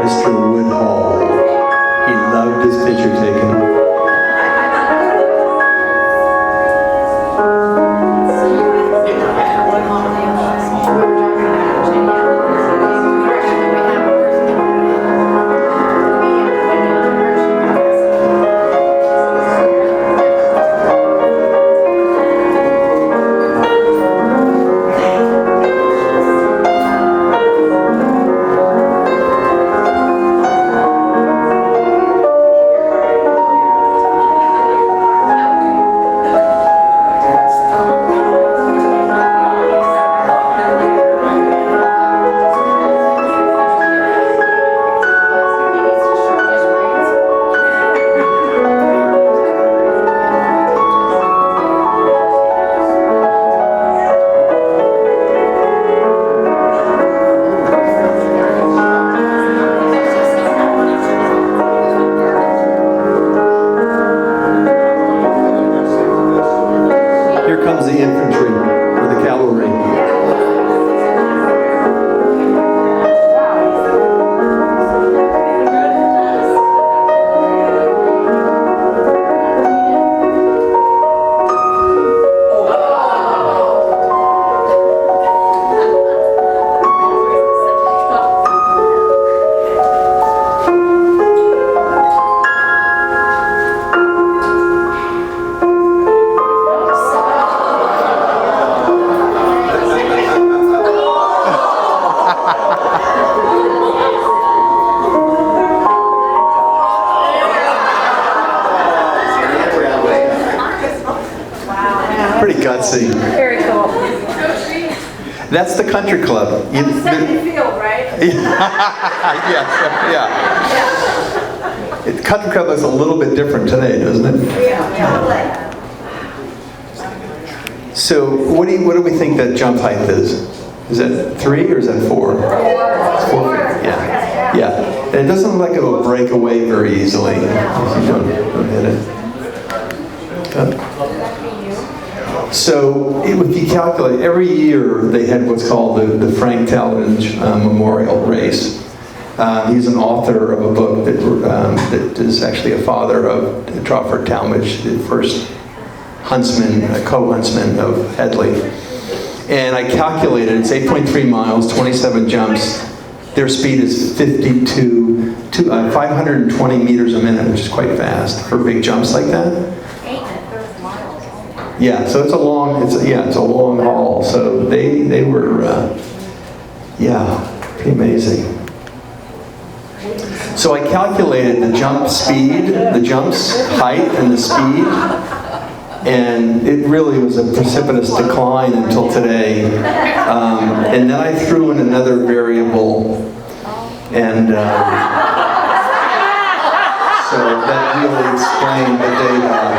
Mr. Woodhall. He loved his picture taken. gutsy. Very cool. That's the country club. On the second field, right? Yes, yeah. Country club is a little bit different today, doesn't it? Yeah. So what do we think that jump height is? Is that 3 or is that 4? 4. It's 4 feet. Yeah. Yeah. And it doesn't look like it will break away very easily if you don't hit it. Good. So if you calculate, every year they had what's called the Frank Talmadge Memorial Race. He's an author of a book that is actually a father of Drawford Talmadge, the first huntsman, co-huntsman of Headley. And I calculated, it's 8.3 miles, 27 jumps. Their speed is 520 meters a minute, which is quite fast for big jumps like that. Yeah, so it's a long haul. So they were, pretty amazing. So I calculated the jump speed, the jump's height and the speed, and it really was a precipitous decline until today. And then I threw in another variable, and so that really explained the data.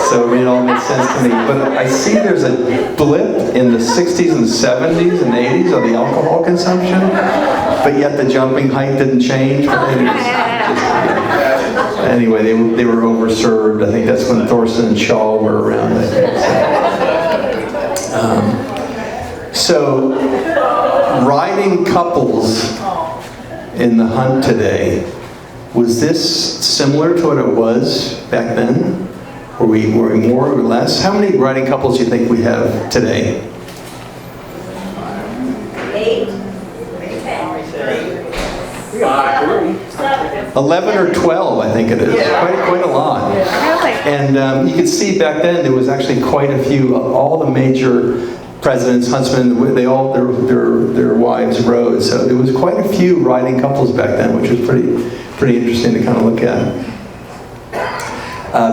So it all makes sense to me. But I see there's a blip in the 60s and 70s and 80s of the alcohol consumption, but yet the jumping height didn't change. Anyway, they were overserved. I think that's when Thorson and Shaw were around. So riding couples in the hunt today, was this similar to what it was back then? Were we more or less? How many riding couples do you think we have today? 8. 11 or 12, I think it is. Quite a lot. And you could see back then there was actually quite a few. All the major presidents, huntsmen, they all their wives rode. So there was quite a few riding couples back then, which was pretty interesting to kind of look at.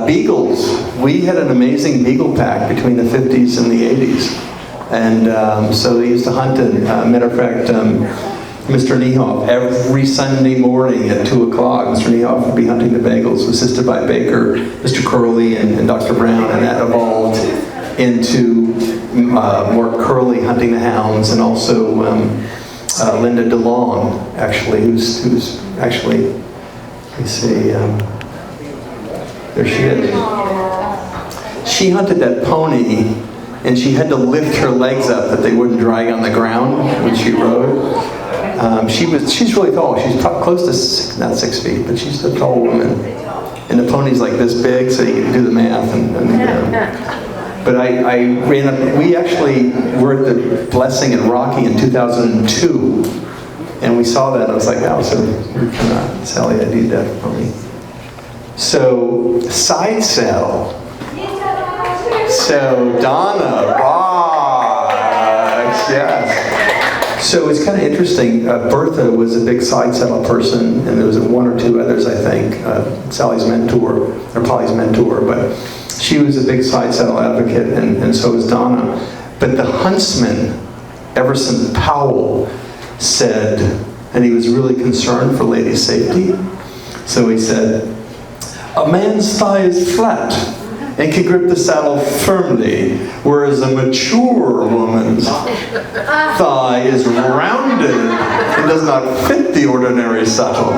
Beagles. We had an amazing beagle pack between the 50s and the 80s. And so they used to hunt, and matter of fact, Mr. Niehoff, every Sunday morning at 2 o'clock, Mr. Niehoff would be hunting the bagels, assisted by Baker, Mr. Curley, and Dr. Brown, and that evolved into more Curley hunting the hounds, and also Linda DeLong, actually, who's actually, let me see, there she is. She hunted that pony, and she had to lift her legs up that they wouldn't drag on the ground when she rode. She's really tall. She's close to not 6 feet, but she's a tall woman. And the pony's like this big, so you can do the math. But I ran up. We actually were at the Blessing in Rocky in 2002, and we saw that. And I was like, "Oh, so we cannot, Sally, I need that pony." So side saddle. So Donna, yes. So it's kind of interesting. Bertha was a big side saddle person, and there was 1 or 2 others, I think. Sally's mentor, or Polly's mentor, but she was a big side saddle advocate, and so was Donna. But the huntsman, Everson Powell, said, and he was really concerned for ladies' safety, so he said, "A man's thigh is flat and can grip the saddle firmly, whereas a mature woman's thigh is rounded and does not fit the ordinary saddle.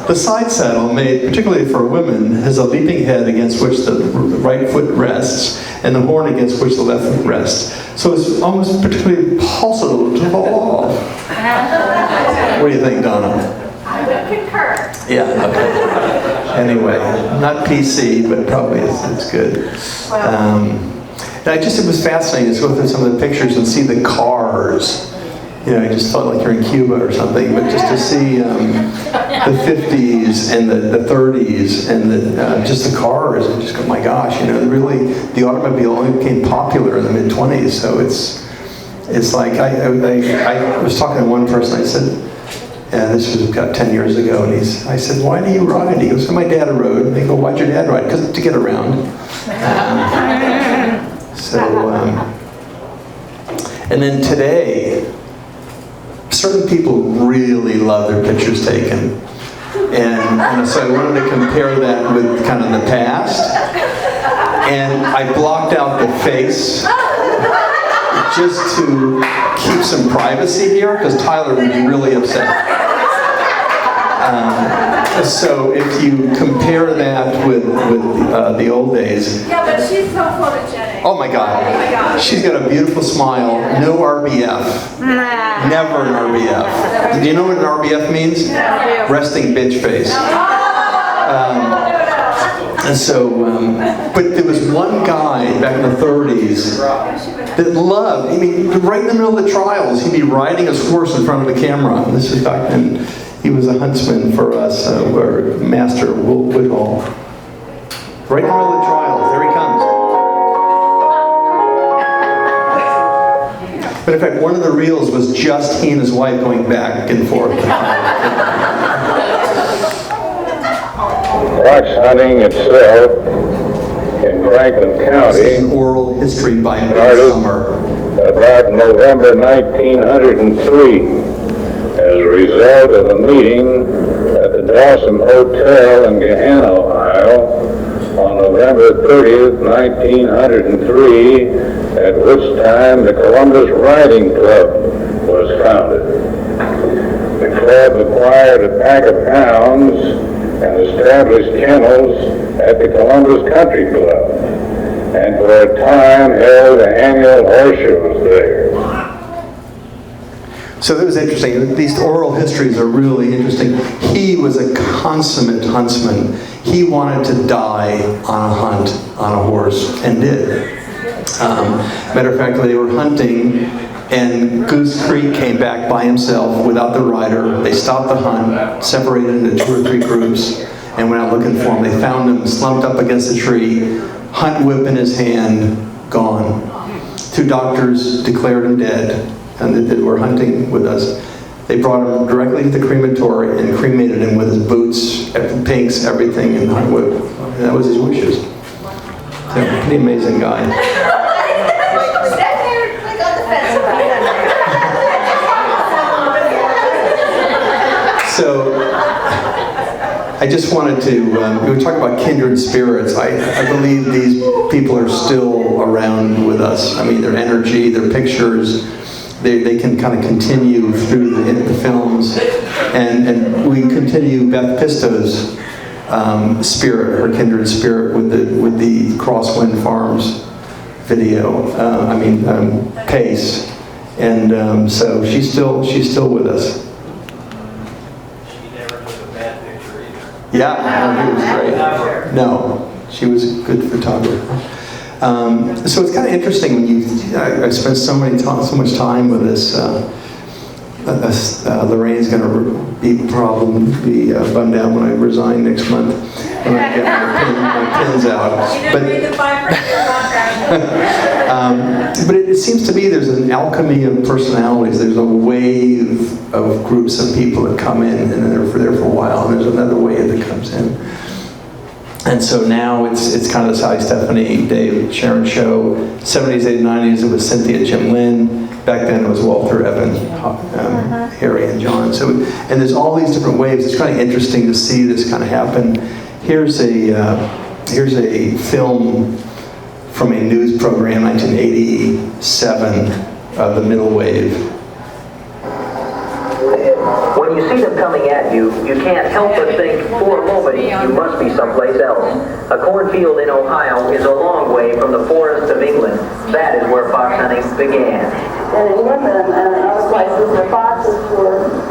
The side saddle, made particularly for women, has a leaping head against which the right foot rests and the horn against which the left foot rests. So it's almost particularly impossible to fall off." What do you think, Donna? I would concur. Yeah, okay. Anyway, not PC, but probably it's good. And it was fascinating to go through some of the pictures and see the cars. I just felt like you're in Cuba or something, but just to see the 50s and the 30s and just the cars, and just go, my gosh, really, the automobile only became popular in the mid-20s, so it's like, I was talking to one person, I said, and this was about 10 years ago, and I said, "Why do you ride?" He goes, "My dad rode." And they go, "Why'd your dad ride?" "Because to get around." And then today, certain people really love their pictures taken. And so I wanted to compare that with kind of the past. And I blocked out the face just to keep some privacy here, because Tyler would be really upset. So if you compare that with the old days. Yeah, but she's so photogenic. Oh my God. She's got a beautiful smile, no RBF. Never an RBF. Do you know what an RBF means? Resting bitch face. And so, but there was one guy back in the 30s that loved, I mean, right in the middle of the trials, he'd be riding his horse in front of the camera. This is back then. He was a huntsman for us, our master, Woodhall. Right in the middle of the trials, there he comes. But in fact, one of the reels was just he and his wife going back and forth. Fox hunting itself in Franklin County This is an oral history by started Summer. about November 1903 as a result of a meeting at the Dawson Hotel in Gahanna, Ohio on November 30th, 1903, at which time the Columbus Riding Club was founded. The club acquired a pack of hounds and established kennels at the Columbus Country Club, and for a time held annual horse shows there. So it was interesting. These oral histories are really interesting. He was a consummate huntsman. He wanted to die on a hunt, on a horse, and did. Matter of fact, they were hunting, and Goose Creek came back by himself without the rider. They stopped the hunt, separated into 2 or 3 groups, and went out looking for him. They found him slumped up against a tree, hunt whip in his hand, gone. 2 doctors declared him dead, and that were hunting with us. They brought him directly to the crematory and cremated him with his boots, pinks, everything, and hunt whip. And that was his wishes. So, pretty amazing guy. So, I just wanted to, we were talking about kindred spirits. I believe these people are still around with us. I mean, their energy, their pictures, they can kind of continue through the films. And we continue Beth Pisto's spirit, her kindred spirit, with the Crosswind Farms video, pace. And so she's still with us. Yeah, it was great. No, she was a good photographer. So it's kind of interesting when I spent so much time with this. Lorraine's going to be bummed out when I resign next month when I get my pins out. But it seems to me there's an alchemy of personalities. There's a wave of groups of people that come in and they're there for a while, and there's another wave that comes in. And so now it's kind of the Sally Stephanie, Dave, Sharon show. 70s, 80s, 90s, it was Cynthia, Jim Lynn. Back then it was Walter, Evan, Harry, and John. So, and there's all these different waves. It's kind of interesting to see this kind of happen. Here's a film from a news program, 1987, of the middle wave. When you see them coming at you, you can't help but think, for a moment, you must be someplace else. A cornfield in Ohio is a long way from the forests of England. That is where fox hunting began. In England and other places, the foxes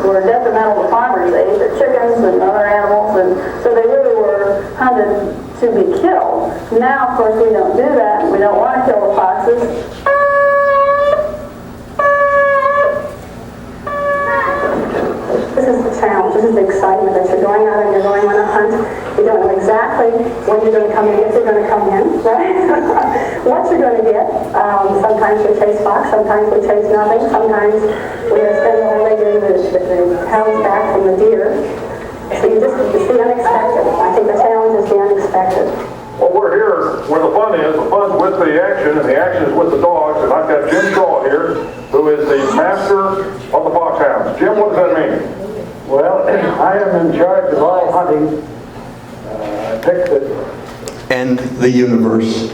were detrimental to farmers. They ate their chickens and other animals, and so they really were hunted to be killed. Now, of course, we don't do that. We don't want to kill the foxes. This is the challenge. This is the excitement that you're going out and you're going on a hunt. You don't know exactly when you're going to come in, if you're going to come in, right? What you're going to get. Sometimes we chase fox, sometimes we chase nothing, sometimes we spend the whole day getting the hounds back from the deer. So it's the unexpected. I think the challenge is the unexpected. Well, we're here order. Where the fun's with the action, and the action is with the dogs. And I've got Jim Straw here, who is the master of the foxhounds. Jim, what does that mean? Well, I am in charge of all hunting. I picked it. And the universe.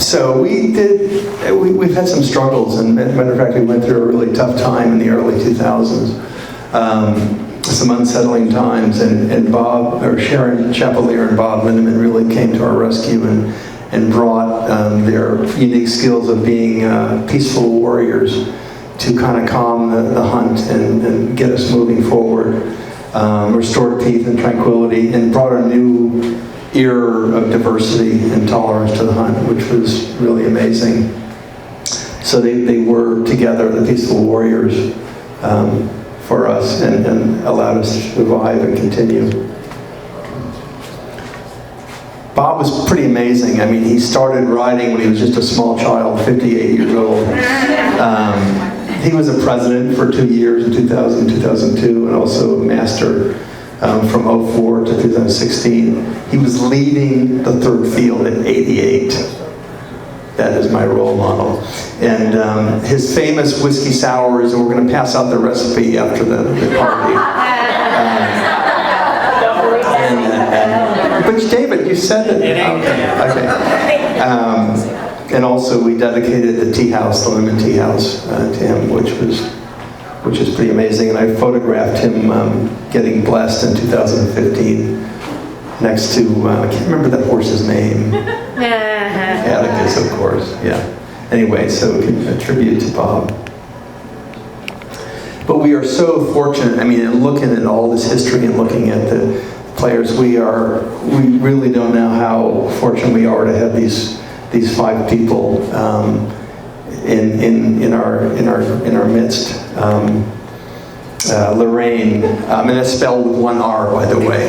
So we've had some struggles, and as a matter of fact, we went through a really tough time in the early 2000s. Some unsettling times, and Bob, or Sharon Chapelier and Bob Lindeman really came to our rescue and brought their unique skills of being peaceful warriors to kind of calm the hunt and get us moving forward, restored peace and tranquility, and brought a new era of diversity and tolerance to the hunt, which was really amazing. So they were together, the peaceful warriors, for us, and allowed us to survive and continue. Bob was pretty amazing. I mean, he started riding when he was just a small child, 58 years old. He was a president for 2 years, in 2000 2002, and also a master from 04 to 2016. He was leading the third field at 88. That is my role model. And his famous whiskey sours, and we're going to pass out the recipe after the party. But David, you said it. Okay. And also we dedicated the tea house, the lemon tea house, to him, which is pretty amazing. And I photographed him getting blessed in 2015 next to, I can't remember that horse's name. Atticus, of course, yeah. Anyway, so a tribute to Bob. But we are so fortunate, I mean, in looking at all this history and looking at the players, we really don't know how fortunate we are to have these 5 people in our midst. Lorraine, and it's spelled with 1 R, by the way.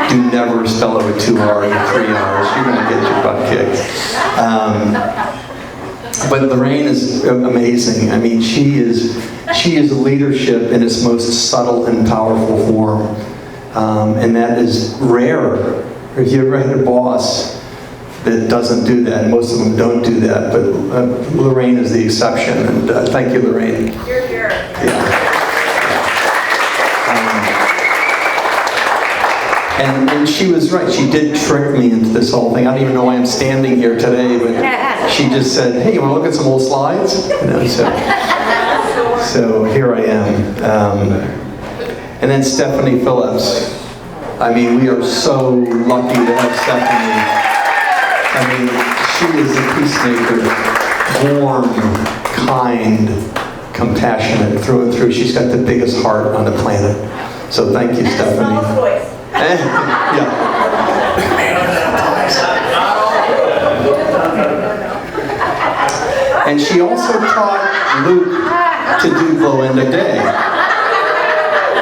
Do never spell it with 2 R's or 3 R's. You're going to get your butt kicked. But Lorraine is amazing. I mean, she is leadership in its most subtle and powerful form, and that is rare. If you ever had a boss that doesn't do that, and most of them don't do that, but Lorraine is the exception. And thank you, Lorraine. You're here. Yeah. And she was right. She did trick me into this whole thing. I don't even know why I'm standing here today, but she just said, "Hey, you want to look at some old slides?" You know, so here I am. And then Stephanie Phillips. I mean, we are so lucky to have Stephanie. I mean, she is a peacemaker, warm, kind, compassionate through and through. She's got the biggest heart on the planet. So thank you, Stephanie. Yeah. And she also taught Luke to do glow in the day,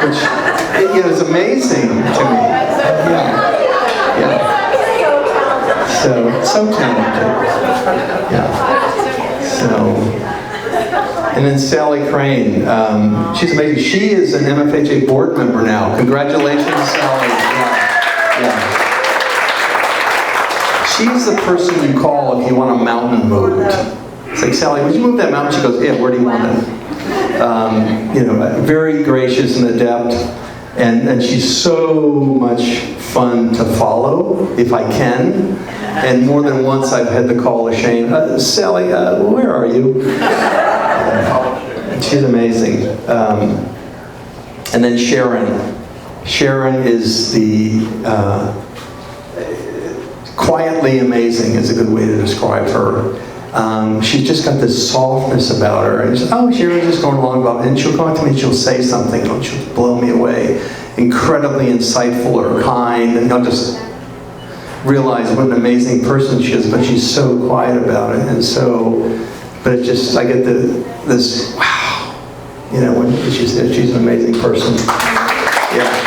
which is amazing to me. Yeah. So talented. Yeah. So, and then Sally Crane. She's amazing. She is an MFHA board member now. Congratulations, Sally. Yeah. She's the person you call if you want a mountain moved. It's like, Sally, would you move that mountain? She goes, yeah, where do you want it? Very gracious and adept. And she's so much fun to follow, if I can. And more than once I've had to call Shane, Sally, where are you? She's amazing. And then Sharon. Sharon is the quietly amazing is a good way to describe her. She's just got this softness about her. And she's, oh, Sharon's just going along about it. And she'll come up to me and she'll say something and she'll blow me away. Incredibly insightful or kind. And I'll just realize what an amazing person she is, but she's so quiet about it. And so, but it just, I get this, wow, when she's an amazing person. Yeah.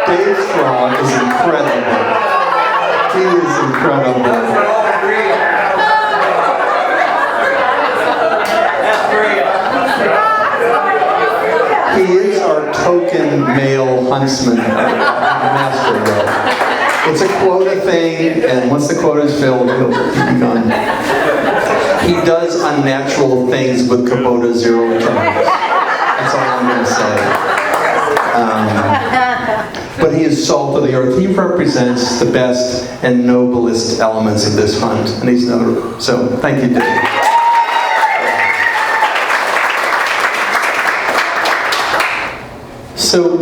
Dave Straw is incredible. He is incredible. It's a quota thing, and once the quota is filled, he'll be gone. He does unnatural things with Kubota zero returns. That's all I'm going to say. But he is salt of the earth. He represents the best and noblest elements of this hunt, and he's another. So thank you, Dave. So,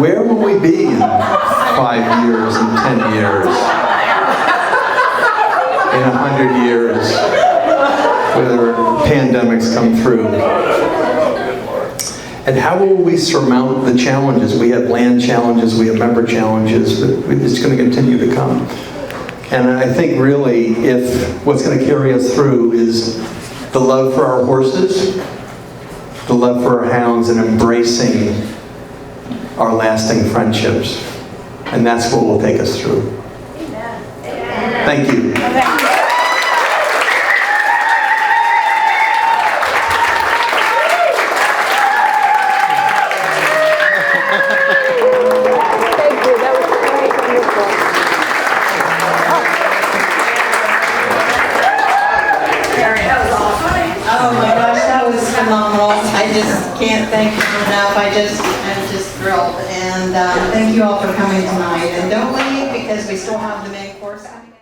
where will we be in 5 years, in 10 years, in 100 years, whether pandemics come through? And how will we surmount the challenges? We have land challenges, we have member challenges, but it's going to continue to come. And I think really, if what's going to carry us through is the love for our horses, the love for our hounds, and embracing our lasting friendships. And that's what will take us through. Amen. Thank you. I just can't thank you enough. I'm just thrilled. And thank you all for coming tonight. And don't leave, because we still have the